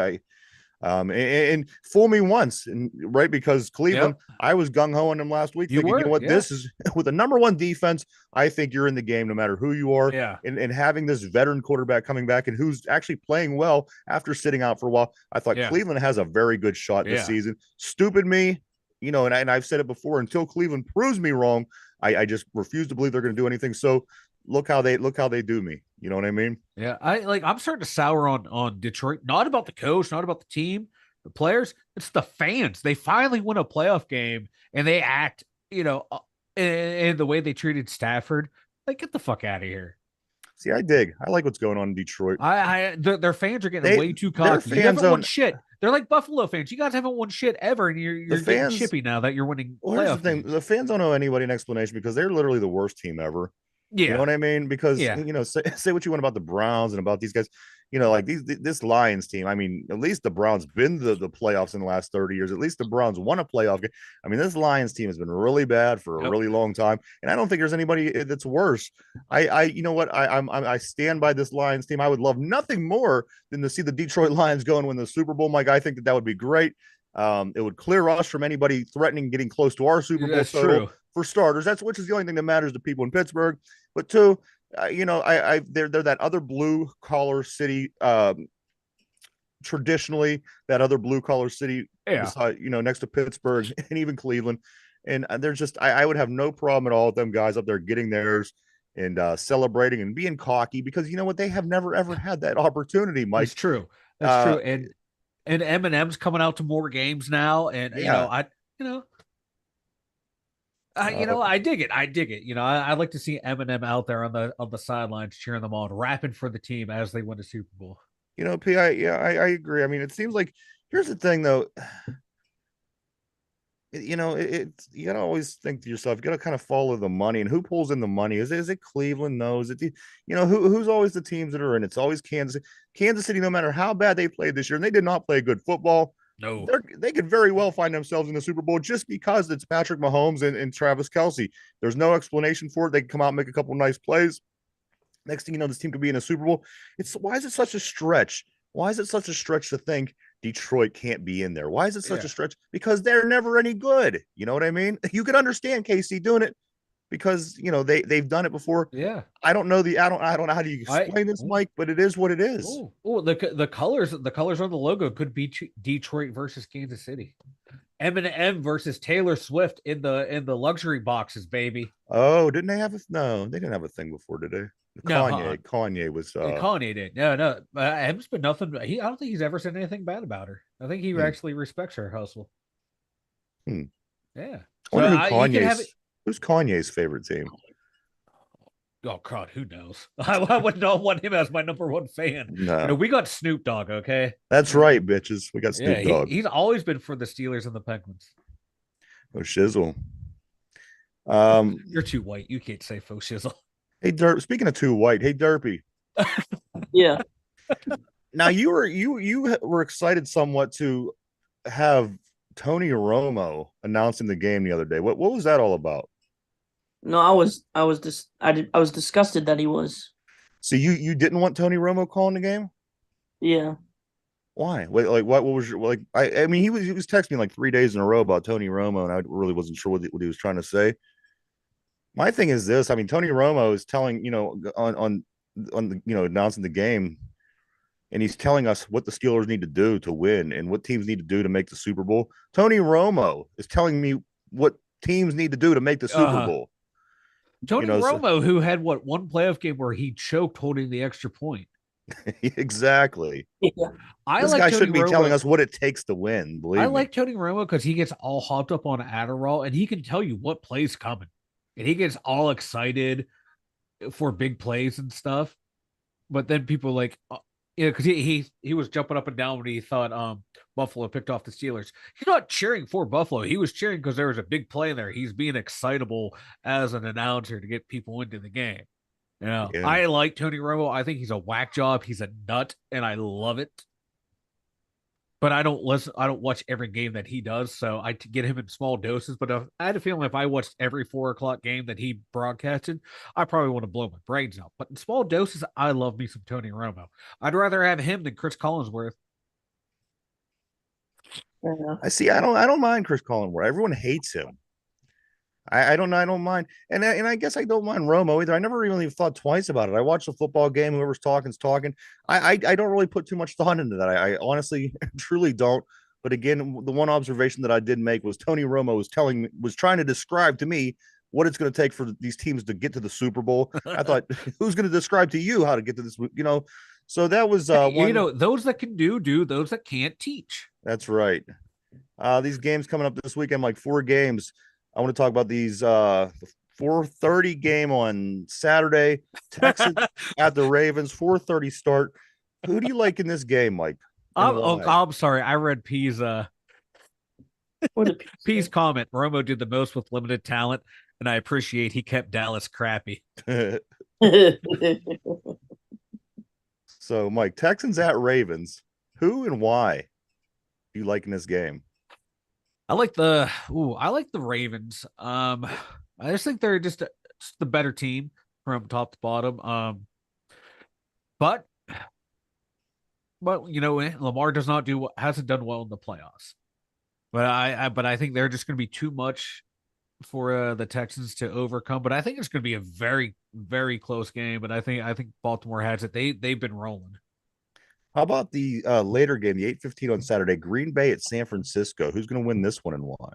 And fool me once, and right, because Cleveland, I was gung-ho on them last week, thinking, you know what, this is with the number one defense. I think you're in the game no matter who you are. Yeah. And having this veteran quarterback coming back and who's actually playing well after sitting out for a while, I thought Cleveland has a very good shot this season. Stupid me, you know, and I've said it before, until Cleveland proves me wrong, I just refuse to believe they're going to do anything. So look how they do me. You know what I mean? Yeah. I'm starting to sour on Detroit, not about the coach, not about the team, the players. It's the fans. They finally win a playoff game and they act, you know, in the way they treated Stafford. Like, get the fuck out of here. See, I like what's going on in Detroit. Their fans are getting way too cocky. You haven't won shit. They're like Buffalo fans. You guys haven't won shit ever, and you're getting chippy now that you're winning. Well, here's the thing: the fans don't owe anybody an explanation because they're literally the worst team ever. Yeah. You know what I mean? Because, you know, say what you want about the Browns and about these guys, you know, like this Lions team. I mean, at least the Browns been to the playoffs in the last 30 years. At least the Browns won a playoff game. I mean, this Lions team has been really bad for a really long time. And I don't think there's anybody that's worse. You know what? I stand by this Lions team. I would love nothing more than to see the Detroit Lions go and win the Super Bowl, Mike. I think that would be great. It would clear us from anybody threatening getting close to our Super Bowl total. For starters, which is the only thing that matters to people in Pittsburgh. But two, you know, they're that other blue collar city. Traditionally, that other blue collar city, beside, you know, next to Pittsburgh and even Cleveland, and there's just I would have no problem at all with them guys up there getting theirs and celebrating and being cocky, because you know what, they have never ever had that opportunity, Mike. That's true. That's true. And Eminem's coming out to more games now, and you know, I dig it. I dig it. You know, I like to see Eminem out there on the sidelines cheering them on, rapping for the team as they win the Super Bowl. You know, I agree. I mean, it seems like, here's the thing though. You know, you gotta always think to yourself, you gotta kind of follow the money, and who pulls in the money. Is it Cleveland? No. Is it, you know, who's always the teams that are in? It's always Kansas City, no matter how bad they played this year, and they did not play good football. No, they could very well find themselves in the Super Bowl just because it's Patrick Mahomes and Travis Kelce. There's no explanation for it. They can come out and make a couple nice plays. Next thing you know, this team could be in a Super Bowl. Why is it such a stretch? Why is it such a stretch to think Detroit can't be in there? Why is it such a stretch? Because they're never any good. You know what I mean? You can understand KC doing it because, you know, they've done it before. Yeah. I don't know how do you explain this, Mike, but it is what it is. Oh, the colors on the logo could be Detroit versus Kansas City. Eminem versus Taylor Swift in the luxury boxes, baby. Oh, didn't they have no, they didn't have a thing before, did they? Kanye was Kanye did. No. M's been nothing. I don't think he's ever said anything bad about her. I think he actually respects her hustle. Yeah. Who's Kanye's favorite team? Oh God, who knows? I would not want him as my number one fan. No. You know, we got Snoop Dogg, okay? That's right, bitches. We got Snoop Dogg. He's always been for the Steelers and the Penguins. Oh, shizzle. You're too white. You can't say faux shizzle. Hey, Derp. Speaking of too white, hey, Derpy. Yeah. Now you were excited somewhat to have Tony Romo announcing the game the other day. What was that all about? No, I was disgusted that he was. So you didn't want Tony Romo calling the game? Yeah. Why? What was your like? I mean, he was texting me like 3 days in a row about Tony Romo, and I really wasn't sure what he was trying to say. My thing is this: I mean, Tony Romo is telling, you know, on the, you know, announcing the game, and he's telling us what the Steelers need to do to win and what teams need to do to make the Super Bowl. Tony Romo is telling me what teams need to do to make the Super Bowl. Tony Romo, who had one playoff game where he choked holding the extra point. Exactly. Yeah. This guy shouldn't be telling us what it takes to win. I like Tony Romo because he gets all hopped up on Adderall and he can tell you what play's coming. And he gets all excited for big plays and stuff. But then people like, because he was jumping up and down when he thought Buffalo picked off the Steelers. He's not cheering for Buffalo. He was cheering because there was a big play in there. He's being excitable as an announcer to get people into the game. You know, yeah. I like Tony Romo. I think he's a whack job. He's a nut, and I love it. But I don't watch every game that he does, so I get him in small doses. But I had a feeling if I watched every 4:00 game that he broadcasted, I probably want to blow my brains out. But in small doses, I love me some Tony Romo. I'd rather have him than Chris Collinsworth. Yeah. I don't mind Chris Collingwood. Everyone hates him. I don't know. I don't mind, and I guess I don't mind Romo either. I never really thought twice about it. I watched the football game. Whoever's talking's talking. I don't really put too much thought into that. I honestly, truly don't. But again, the one observation that I did make was Tony Romo was trying to describe to me what it's going to take for these teams to get to the Super Bowl. I thought, who's going to describe to you how to get to this? So that was Hey, one. those that can do, those that can't teach. That's right. These games coming up this weekend, like 4 games. I want to talk about these 4:30 game on Saturday, Texas at the Ravens, 4:30 start. Who do you like in this game, Mike? And why? I'm sorry. I read P's What a P's comment. Romo did the most with limited talent, and I appreciate he kept Dallas crappy. So, Mike, Texans at Ravens. Who and why do you like in this game? I like the Ravens. I just think they're just the better team from top to bottom. But Lamar hasn't done well in the playoffs. But I think they're just going to be too much for the Texans to overcome. But I think it's going to be a very, very close game. But I think Baltimore has it. They've been rolling. How about the later game, the 8:15 on Saturday, Green Bay at San Francisco? Who's going to win this one and why?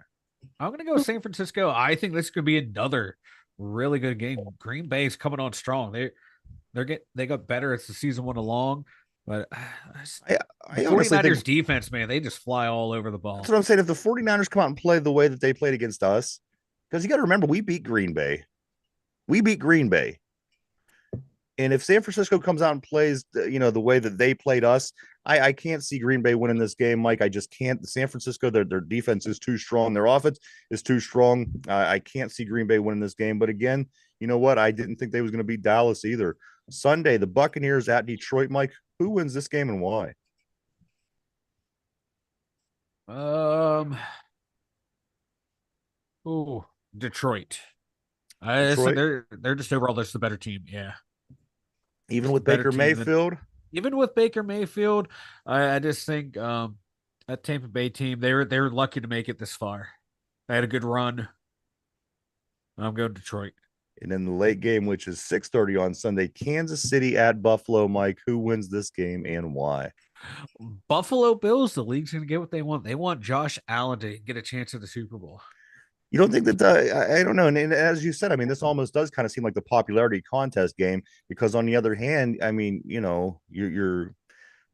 I'm going to go San Francisco. I think this could be another really good game. Green Bay's coming on strong. They got better as the season went along. But I honestly 49ers think defense, man, they just fly all over the ball. that's what I'm saying. If the 49ers come out and play the way that they played against us, because you got to remember, we beat Green Bay. We beat Green Bay. And if San Francisco comes out and plays, the way that they played us, I can't see Green Bay winning this game, Mike. I just can't. San Francisco, their defense is too strong. Their offense is too strong. I can't see Green Bay winning this game. But again, you know what? I didn't think they was going to beat Dallas either. Sunday, the Buccaneers at Detroit, Mike. Who wins this game and why? Oh, Detroit. Detroit, They're just overall just the better team. Yeah, even just a with better Baker team Mayfield. even with Baker Mayfield, I just think that Tampa Bay team they were lucky to make it this far. They had a good run. I'm going Detroit. And then the late game, which is 6:30 on Sunday, Kansas City at Buffalo, Mike. Who wins this game and why? Buffalo Bills, the league's going to get what they want. They want Josh Allen to get a chance at the Super Bowl. You don't think that I don't know. And as you said, I mean, this almost does kind of seem like the popularity contest game because on the other hand, I mean, your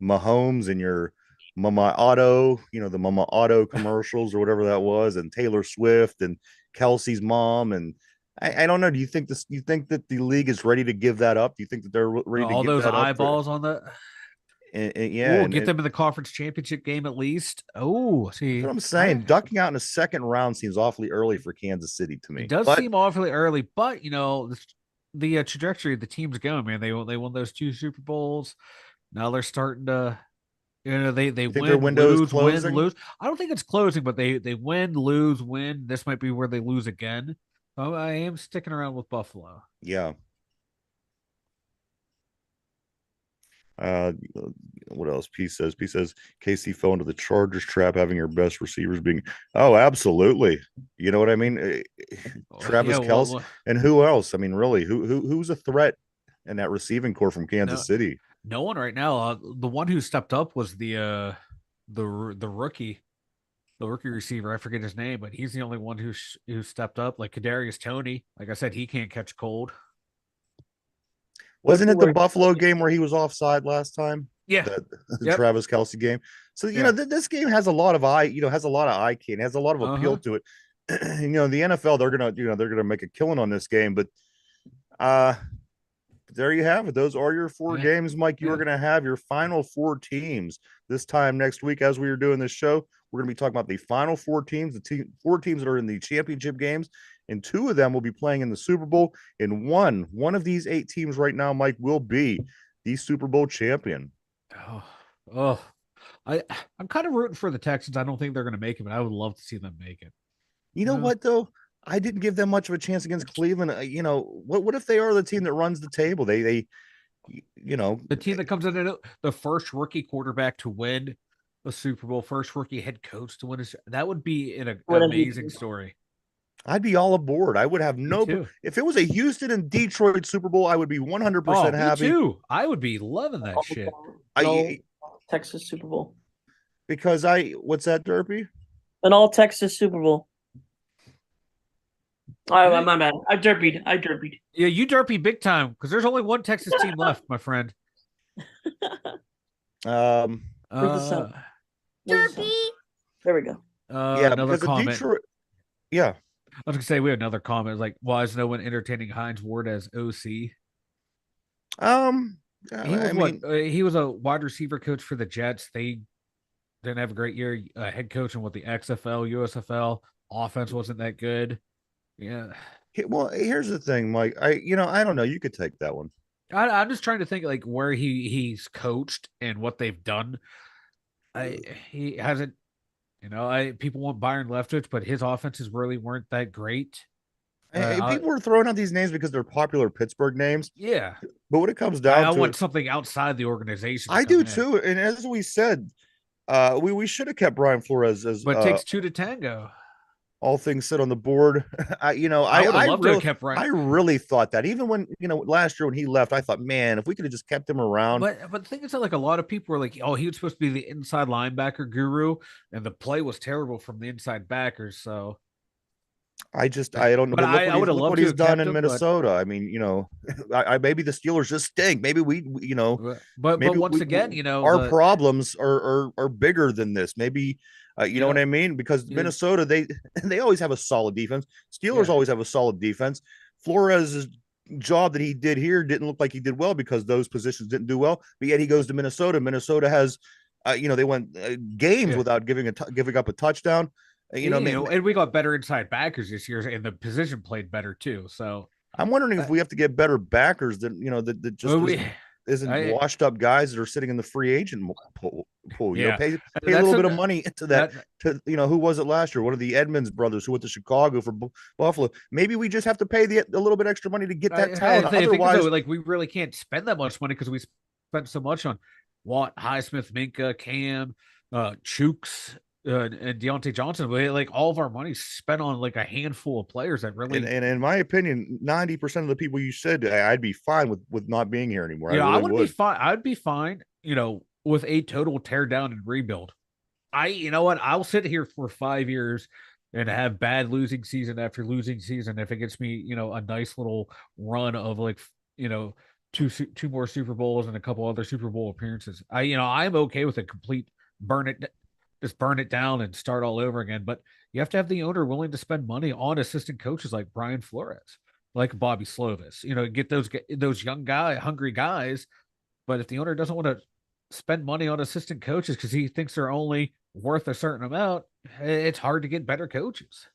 Mahomes and your Mama Auto, the Mama Auto commercials or whatever that was, and Taylor Swift and Kelsey's mom. And I don't know. Do you think that the league is ready to give that up? Do you think that they're ready to All give those that up eyeballs on the yeah, get them in the conference championship game at least. Oh, see, that's what I'm saying. Ducking out in the second round seems awfully early for Kansas City to me. it does But seem awfully early, but the trajectory of the team's going, man. They won those 2 Super Bowls. Now they're starting to, they you think win, their window is lose, win, closing? lose. I don't think it's closing, but they win, lose, win. This might be where they lose again. I am sticking around with Buffalo. Yeah. Uh, what else? P says KC fell into the Chargers trap, having your best receivers being. Oh, absolutely. You know what I mean? Travis Kelce and who else? I mean, really, who's a threat in that receiving core from Kansas City? No one right now. The one who stepped up was the rookie. The rookie receiver, I forget his name, but he's the only one who stepped up. Like Kadarius Toney, like I said, he can't catch cold. Wasn't it the Buffalo game where he was offside last time? Yeah, the Travis Kelce game. So this game has a lot of eye candy, has a lot of appeal to it. The NFL they're gonna make a killing on this game, but there you have it. Those are your 4 games, Mike. You are going to have your final 4 teams this time next week. As we are doing this show, we're going to be talking about the final 4 teams, 4 teams that are in the championship games, and 2 of them will be playing in the Super Bowl. And one of these 8 teams right now, Mike, will be the Super Bowl champion. I'm kind of rooting for the Texans. I don't think they're going to make it, but I would love to see them make it. You know what, though? I didn't give them much of a chance against Cleveland. What if they are the team that runs the table? They the team that comes in the first rookie quarterback to win a Super Bowl, first rookie head coach to win that would be an Would it be- amazing story. I'd be all aboard. I would have Me no. too. If it was a Houston and Detroit Super Bowl, I would be 100% Oh, me happy. too. I would be loving that shit. No, Texas Super Bowl. Because what's that, Derpy? An all Texas Super Bowl. Oh, my bad. I derpied. Yeah, you derpy big time because there's only one Texas team left, my friend. Um, Where's the sound? Derpy. There we go. yeah, Another because the comment. Detroit. Yeah, I was gonna say we have another comment like, why is no one entertaining Hines Ward as OC? He was a wide receiver coach for the Jets. They didn't have a great year. Head coaching with the XFL, USFL. Offense wasn't that good. Yeah. Well, here's the thing, Mike. I don't know. You could take that one. I'm just trying to think like where he's coached and what they've done. He hasn't. People want Byron Leftwich, but his offenses really weren't that great. People are throwing out these names because they're popular Pittsburgh names. Yeah, but when it comes down I to want something outside the organization. I do too. And as we said, we should have kept Brian Flores as. But it takes two to tango. All things sit on the board. I really thought that even when, last year when he left, I thought, man, if we could have just kept him around. But the thing is that like a lot of people were like, oh, he was supposed to be the inside linebacker guru, and the play was terrible from the inside backers. So I don't know. But I would have loved what he's done in him, Minnesota. I mean, maybe the Steelers just stink. Maybe but once again, our problems are bigger than this. Maybe. You know what I mean? Because Minnesota, they always have a solid defense. Steelers always have a solid defense. Flores' job that he did here didn't look like he did well because those positions didn't do well. But yet he goes to Minnesota. Minnesota has, they went games without giving up a touchdown. And we got better inside backers this year, and the position played better too. So I'm wondering if we have to get better backers than that just. Isn't washed up guys that are sitting in the free agent pool. Pay a little bit of money into that. Who was it last year? One of the Edmonds brothers who went to Chicago for Buffalo. Maybe we just have to pay a little bit extra money to get that talent. Otherwise, we really can't spend that much money because we spent so much on Watt, Highsmith, Minka, Cam, Chooks, and Deontay Johnson. Like all of our money spent on like a handful of players that really. And in my opinion, 90% of the people you said, I'd be fine with not being here anymore. I would be fine. I'd be fine. With a total tear down and rebuild. I'll sit here for 5 years and have bad losing season after losing season if it gets me, a nice little run of like, two more Super Bowls and a couple other Super Bowl appearances. I'm okay with a complete burn it down and start all over again. But you have to have the owner willing to spend money on assistant coaches like Brian Flores, like Bobby Slovis, get those young hungry guys. But if the owner doesn't want to spend money on assistant coaches because he thinks they're only worth a certain amount, it's hard to get better coaches.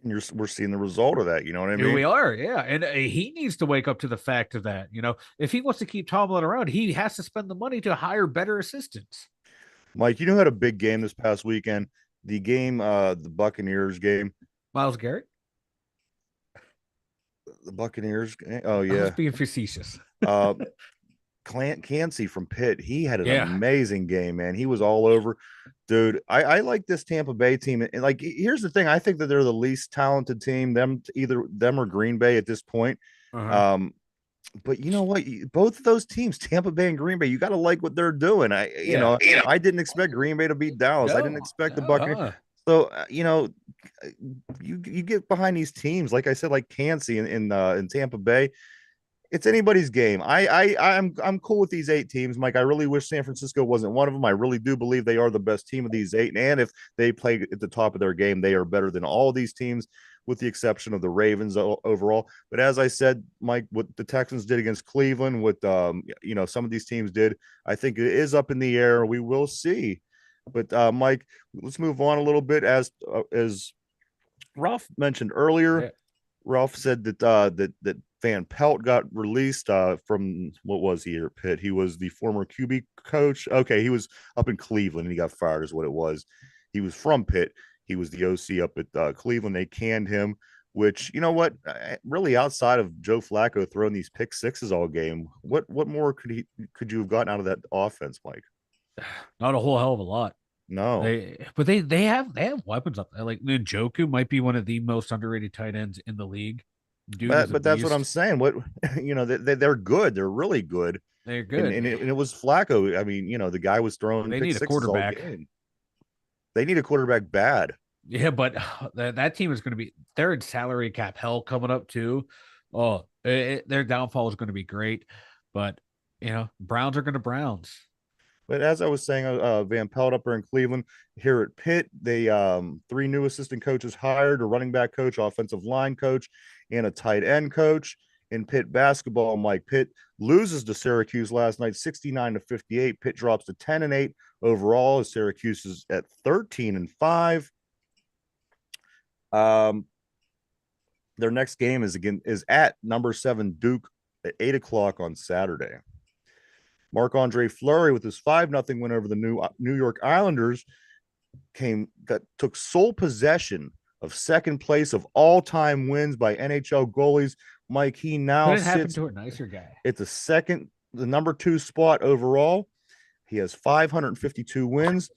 And we're seeing the result of that. You know what I mean? Here we are. Yeah. And he needs to wake up to the fact of that. If he wants to keep Tomlin around, he has to spend the money to hire better assistants. Mike, who had a big game this past weekend? The game, the Buccaneers game. Myles Garrett? The Buccaneers. Oh, yeah. I was being facetious. Clancy from Pitt, he had an amazing game, man. He was all over. Dude, I like this Tampa Bay team. And like, here's the thing. I think that they're the least talented team, either them or Green Bay at this point. Uh-huh. But you know what? Both of those teams, Tampa Bay and Green Bay, you got to like what they're doing. I didn't expect Green Bay to beat Dallas. I didn't expect the Buccaneers. So you get behind these teams, like I said, like Clancy in Tampa Bay. It's anybody's game. I'm cool with these 8 teams, Mike. I really wish San Francisco wasn't one of them. I really do believe they are the best team of these 8. And if they play at the top of their game, they are better than all these teams, with the exception of the Ravens overall. But as I said, Mike, what the Texans did against Cleveland, what some of these teams did, I think it is up in the air. We will see. But Mike, let's move on a little bit. As Ralph mentioned earlier, Ralph said that Van Pelt got released from, what was he here at Pitt? He was the former QB coach. Okay, he was up in Cleveland and he got fired is what it was. He was from Pitt. He was the OC up at Cleveland. They canned him, which, you know what, really outside of Joe Flacco throwing these pick sixes all game, what more could you have gotten out of that offense, Mike? Not a whole hell of a lot. No. They have weapons up there. Like Njoku might be one of the most underrated tight ends in the league. Dude is a But that's what I'm beast. saying. What they're good. They're really good. They're And good. it was Flacco. I mean, the guy was throwing They pick need a sixes all quarterback. game. They need a quarterback bad. Yeah, but that team is going to be they're in salary cap hell coming up too. Oh, their downfall is going to be great, but Browns are going to Browns. But as I was saying, Van Pelt up there in Cleveland, here at Pitt, they three new assistant coaches hired: a running back coach, offensive line coach, and a tight end coach. In Pitt basketball, Mike Pitt loses to Syracuse last night, 69-58. Pitt drops to 10-8 overall, as Syracuse is at 13-5. Their next game is at number 7 Duke at 8 o'clock on Saturday. Marc-Andre Fleury with his 5-0 win over the New York Islanders took sole possession of second place of all-time wins by NHL goalies. Mike, he now Couldn't happen sits to a nicer guy. at the number 2 spot overall. He has 552 wins.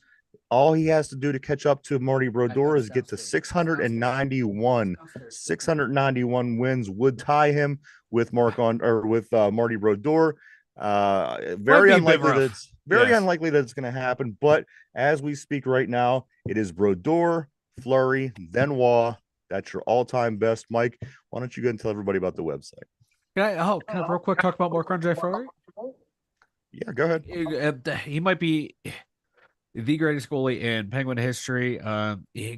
All he has to do to catch up to Marty Brodeur is get to 691. 691 wins would tie him with Marty Brodeur. Very unlikely that it's going to happen. But as we speak right now, it is Brodeur, Fleury, then Waugh. That's your all-time best. Mike, why don't you go and tell everybody about the website? Can I real quick talk about Marc-Andre Fleury? Yeah, go ahead. He might be the greatest goalie in Penguin history.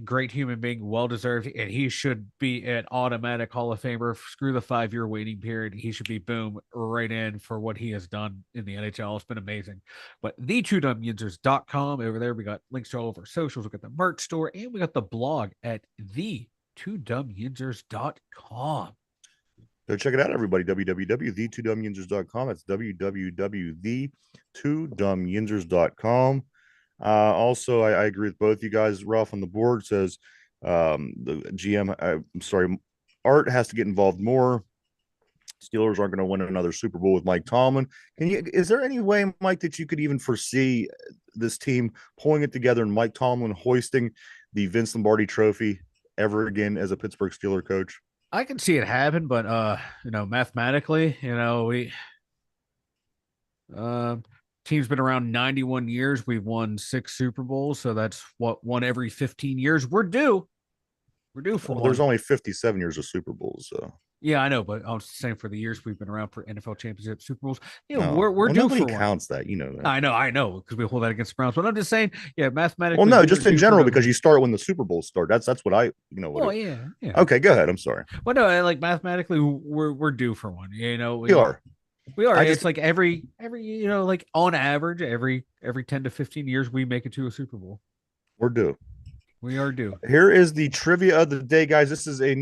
Great human being, well deserved, and he should be an automatic Hall of Famer. Screw the 5-year waiting period. He should be boom right in for what he has done in the NHL. It's been amazing. But the2dumbyusers.com, over there we got links to all of our socials. We got the merch store, and we got the blog at the2dumbyusers.com. Go check it out, everybody. www.the2dumbyusers.com. That's www.the2dumbyusers.com. Also, I agree with both you guys. Ralph on the board says the GM, I'm sorry, Art has to get involved more. Steelers aren't going to win another Super Bowl with Mike Tomlin. Is there any way, Mike, that you could even foresee this team pulling it together and Mike Tomlin hoisting the Vince Lombardi trophy ever again as a Pittsburgh Steelers coach? I can see it happen, but mathematically, team's been around 91 years. We've won 6 Super Bowls, so that's one every 15 years. We're due for one. There's only 57 years of Super Bowls, so. Yeah, I know, but I was saying for the years we've been around for NFL championship, Super Bowls. No. We're due nobody for counts one. that, that. I know, because we hold that against the Browns. But I'm just saying, mathematically. Well, no, just in general, because you start when the Super Bowls start. That's what I, yeah. Okay, go ahead. I'm sorry. Well, no, like mathematically, we're due for one. We are. We are. It's like every like on average, every 10 to 15 years, we make it to a Super Bowl. We're due. We are due. Here is the trivia of the day, guys. This is a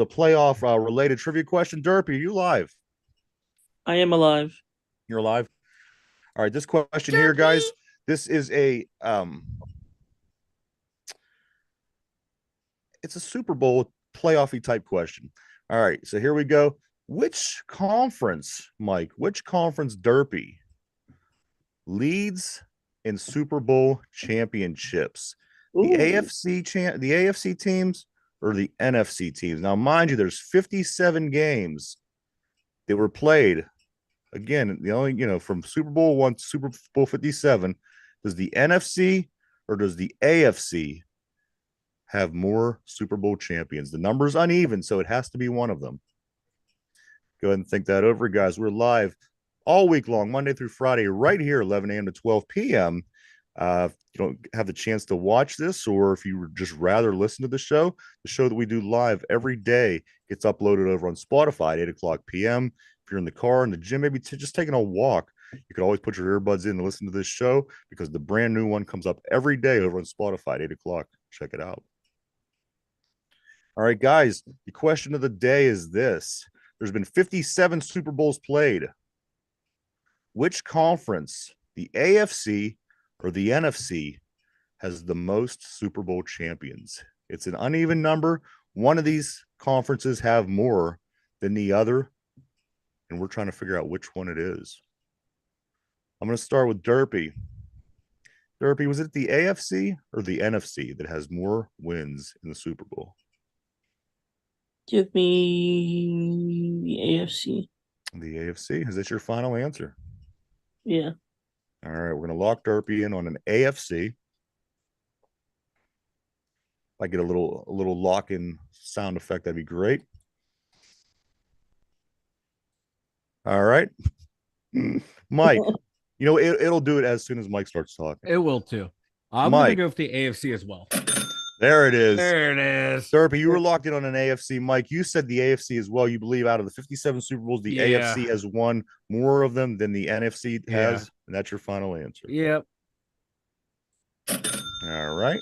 playoff related trivia question. Derpy, are you live? I am alive. You're alive. All right. This question here, guys. This is it's a Super Bowl playoffy type question. All right. So here we go. Which conference, Mike? Which conference, Derpy, leads in Super Bowl championships? The AFC teams or the NFC teams? Now, mind you, there's 57 games that were played. Again, the only from Super Bowl 1 to Super Bowl 57. Does the NFC or does the AFC have more Super Bowl champions? The number's uneven, so it has to be one of them. Go ahead and think that over, guys. We're live all week long, Monday through Friday, right here, 11 a.m. to 12 p.m. If you don't have the chance to watch this, or if you would just rather listen to the show that we do live every day gets uploaded over on Spotify at 8 o'clock p.m. If you're in the car, in the gym, maybe just taking a walk, you could always put your earbuds in and listen to this show because the brand new one comes up every day over on Spotify at 8 o'clock. Check it out. All right, guys, the question of the day is this. There's been 57 Super Bowls played. Which conference, the AFC or the NFC, has the most Super Bowl champions? It's an uneven number. One of these conferences have more than the other, and we're trying to figure out which one it is. I'm going to start with Derpy. Derpy, was it the AFC or the NFC that has more wins in the Super Bowl? Give me the AFC. The AFC. Is this your final answer? Yeah. All right, we're going to lock Derpy in on an AFC. If I get a little lock-in sound effect, that'd be great. All right. Mike, it'll do it as soon as Mike starts talking. It will too. I'm going to go with the AFC as well. There it is. There it is. Derpy, you were locked in on an AFC. Mike, you said the AFC as well. You believe out of the 57 Super Bowls, the AFC has won more of them than the NFC has, and that's your final answer. Yep. All right.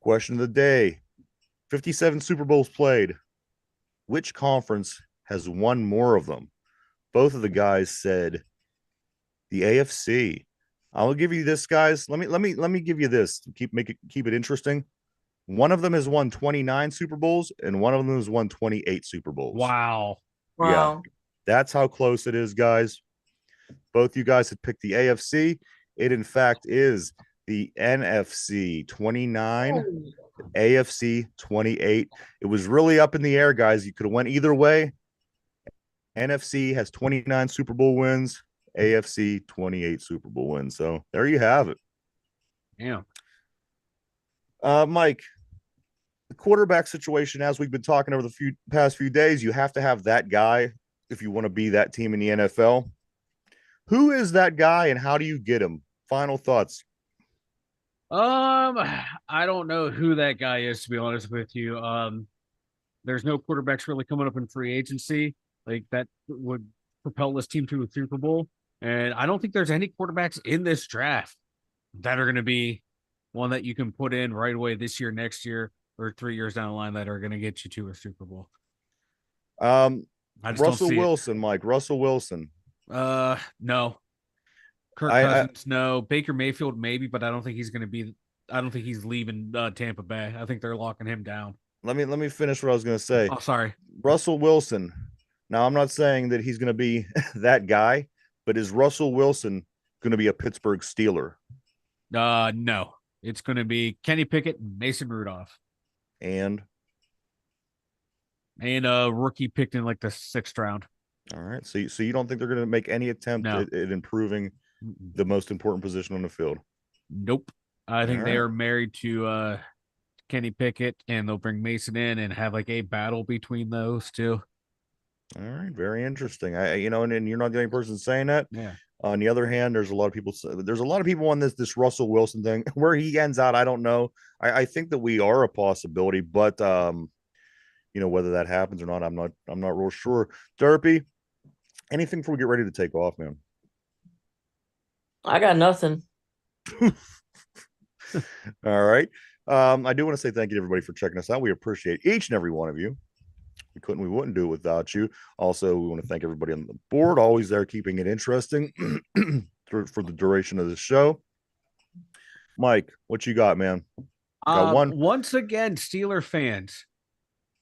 Question of the day. 57 Super Bowls played. Which conference has won more of them? Both of the guys said the AFC. I'll give you this, guys. Let me give you this. Keep it interesting. One of them has won 29 Super Bowls, and one of them has won 28 Super Bowls. Wow. Yeah, that's how close it is, guys. Both you guys had picked the AFC. It, in fact, is the NFC 29, AFC 28. It was really up in the air, guys. You could have went either way. NFC has 29 Super Bowl wins. AFC 28 Super Bowl wins. So there you have it. Yeah. Mike, the quarterback situation, as we've been talking over the past few days, you have to have that guy if you want to be that team in the NFL. Who is that guy and how do you get him? Final thoughts. I don't know who that guy is, to be honest with you. There's no quarterbacks really coming up in free agency like that would propel this team to a Super Bowl. And I don't think there's any quarterbacks in this draft that are going to be one that you can put in right away this year, next year, or 3 years down the line that are going to get you to a Super Bowl. Russell Wilson, Mike. Russell Wilson. No. Kirk Cousins, no. Baker Mayfield, maybe, but I don't think he's going to be. I don't think he's leaving Tampa Bay. I think they're locking him down. Let me finish what I was going to say. Oh, sorry. Russell Wilson. Now, I'm not saying that he's going to be that guy, but is Russell Wilson going to be a Pittsburgh Steeler? No. It's going to be Kenny Pickett and Mason Rudolph. And a rookie picked in like the 6th round. All right. So you don't think they're going to make any attempt at improving the most important position on the field? Nope. I think they are married to Kenny Pickett, and they'll bring Mason in and have like a battle between those two. All right. Very interesting. And you're not the only person saying that. Yeah. On the other hand, there's a lot of people on this Russell Wilson thing. Where he ends out, I don't know. I think that we are a possibility, but whether that happens or not, I'm not real sure. Derpy, anything before we get ready to take off, man? I got nothing. All right. I do want to say thank you to everybody for checking us out. We appreciate each and every one of you. We wouldn't do it without you. Also, we want to thank everybody on the board, always there keeping it interesting for the duration of the show. Mike, what you got, man? Got one? Once again, Steeler fans,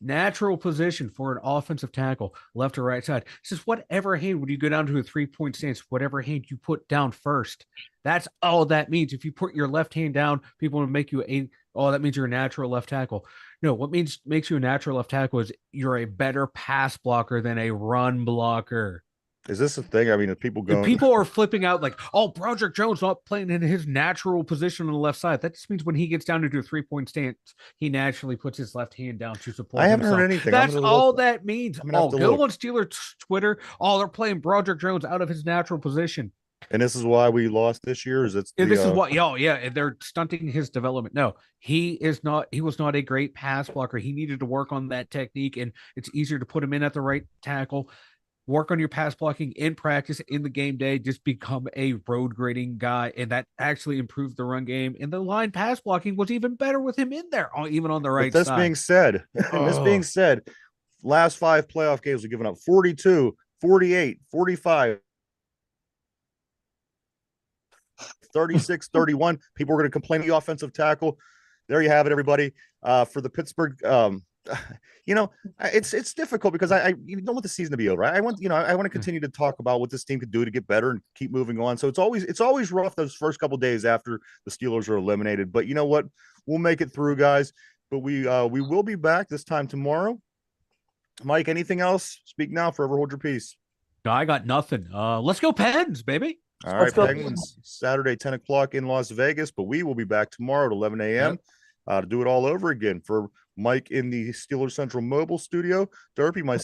natural position for an offensive tackle, left or right side. It's just whatever hand would you go down to a 3-point stance, whatever hand you put down first. That's all that means. If you put your left hand down, people will make you that means you're a natural left tackle. No, what makes you a natural left tackle is you're a better pass blocker than a run blocker. Is this a thing? I mean, people are flipping out like, oh, Broderick Jones not playing in his natural position on the left side. That just means when he gets down into a 3-point stance, he naturally puts his left hand down to support himself. I haven't heard anything. That's all that means. Go on Steelers Twitter. Oh, they're playing Broderick Jones out of his natural position. And this is why we lost this year? Is what, they're stunting his development. No, he was not a great pass blocker. He needed to work on that technique, and it's easier to put him in at the right tackle. Work on your pass blocking in practice, in the game day. Just become a road grading guy, and that actually improved the run game. And the line pass blocking was even better with him in there, even on the right side. This being said, last 5 playoff games we've given up 42, 48, 45, 36, 31. People are going to complain the offensive tackle. There you have it, everybody. For the Pittsburgh it's difficult because I don't want the season to be over. I want to continue to talk about what this team could do to get better and keep moving on. So it's always rough those first couple days after the Steelers are eliminated. But you know what? We'll make it through, guys. But we will be back this time tomorrow. Mike, anything else? Speak now, forever hold your peace. No, I got nothing. Let's go Pens, baby. All right, Penguins, Saturday, 10 o'clock in Las Vegas, but we will be back tomorrow at 11 a.m. To do it all over again. For Mike in the Steelers Central Mobile Studio, Derpy, my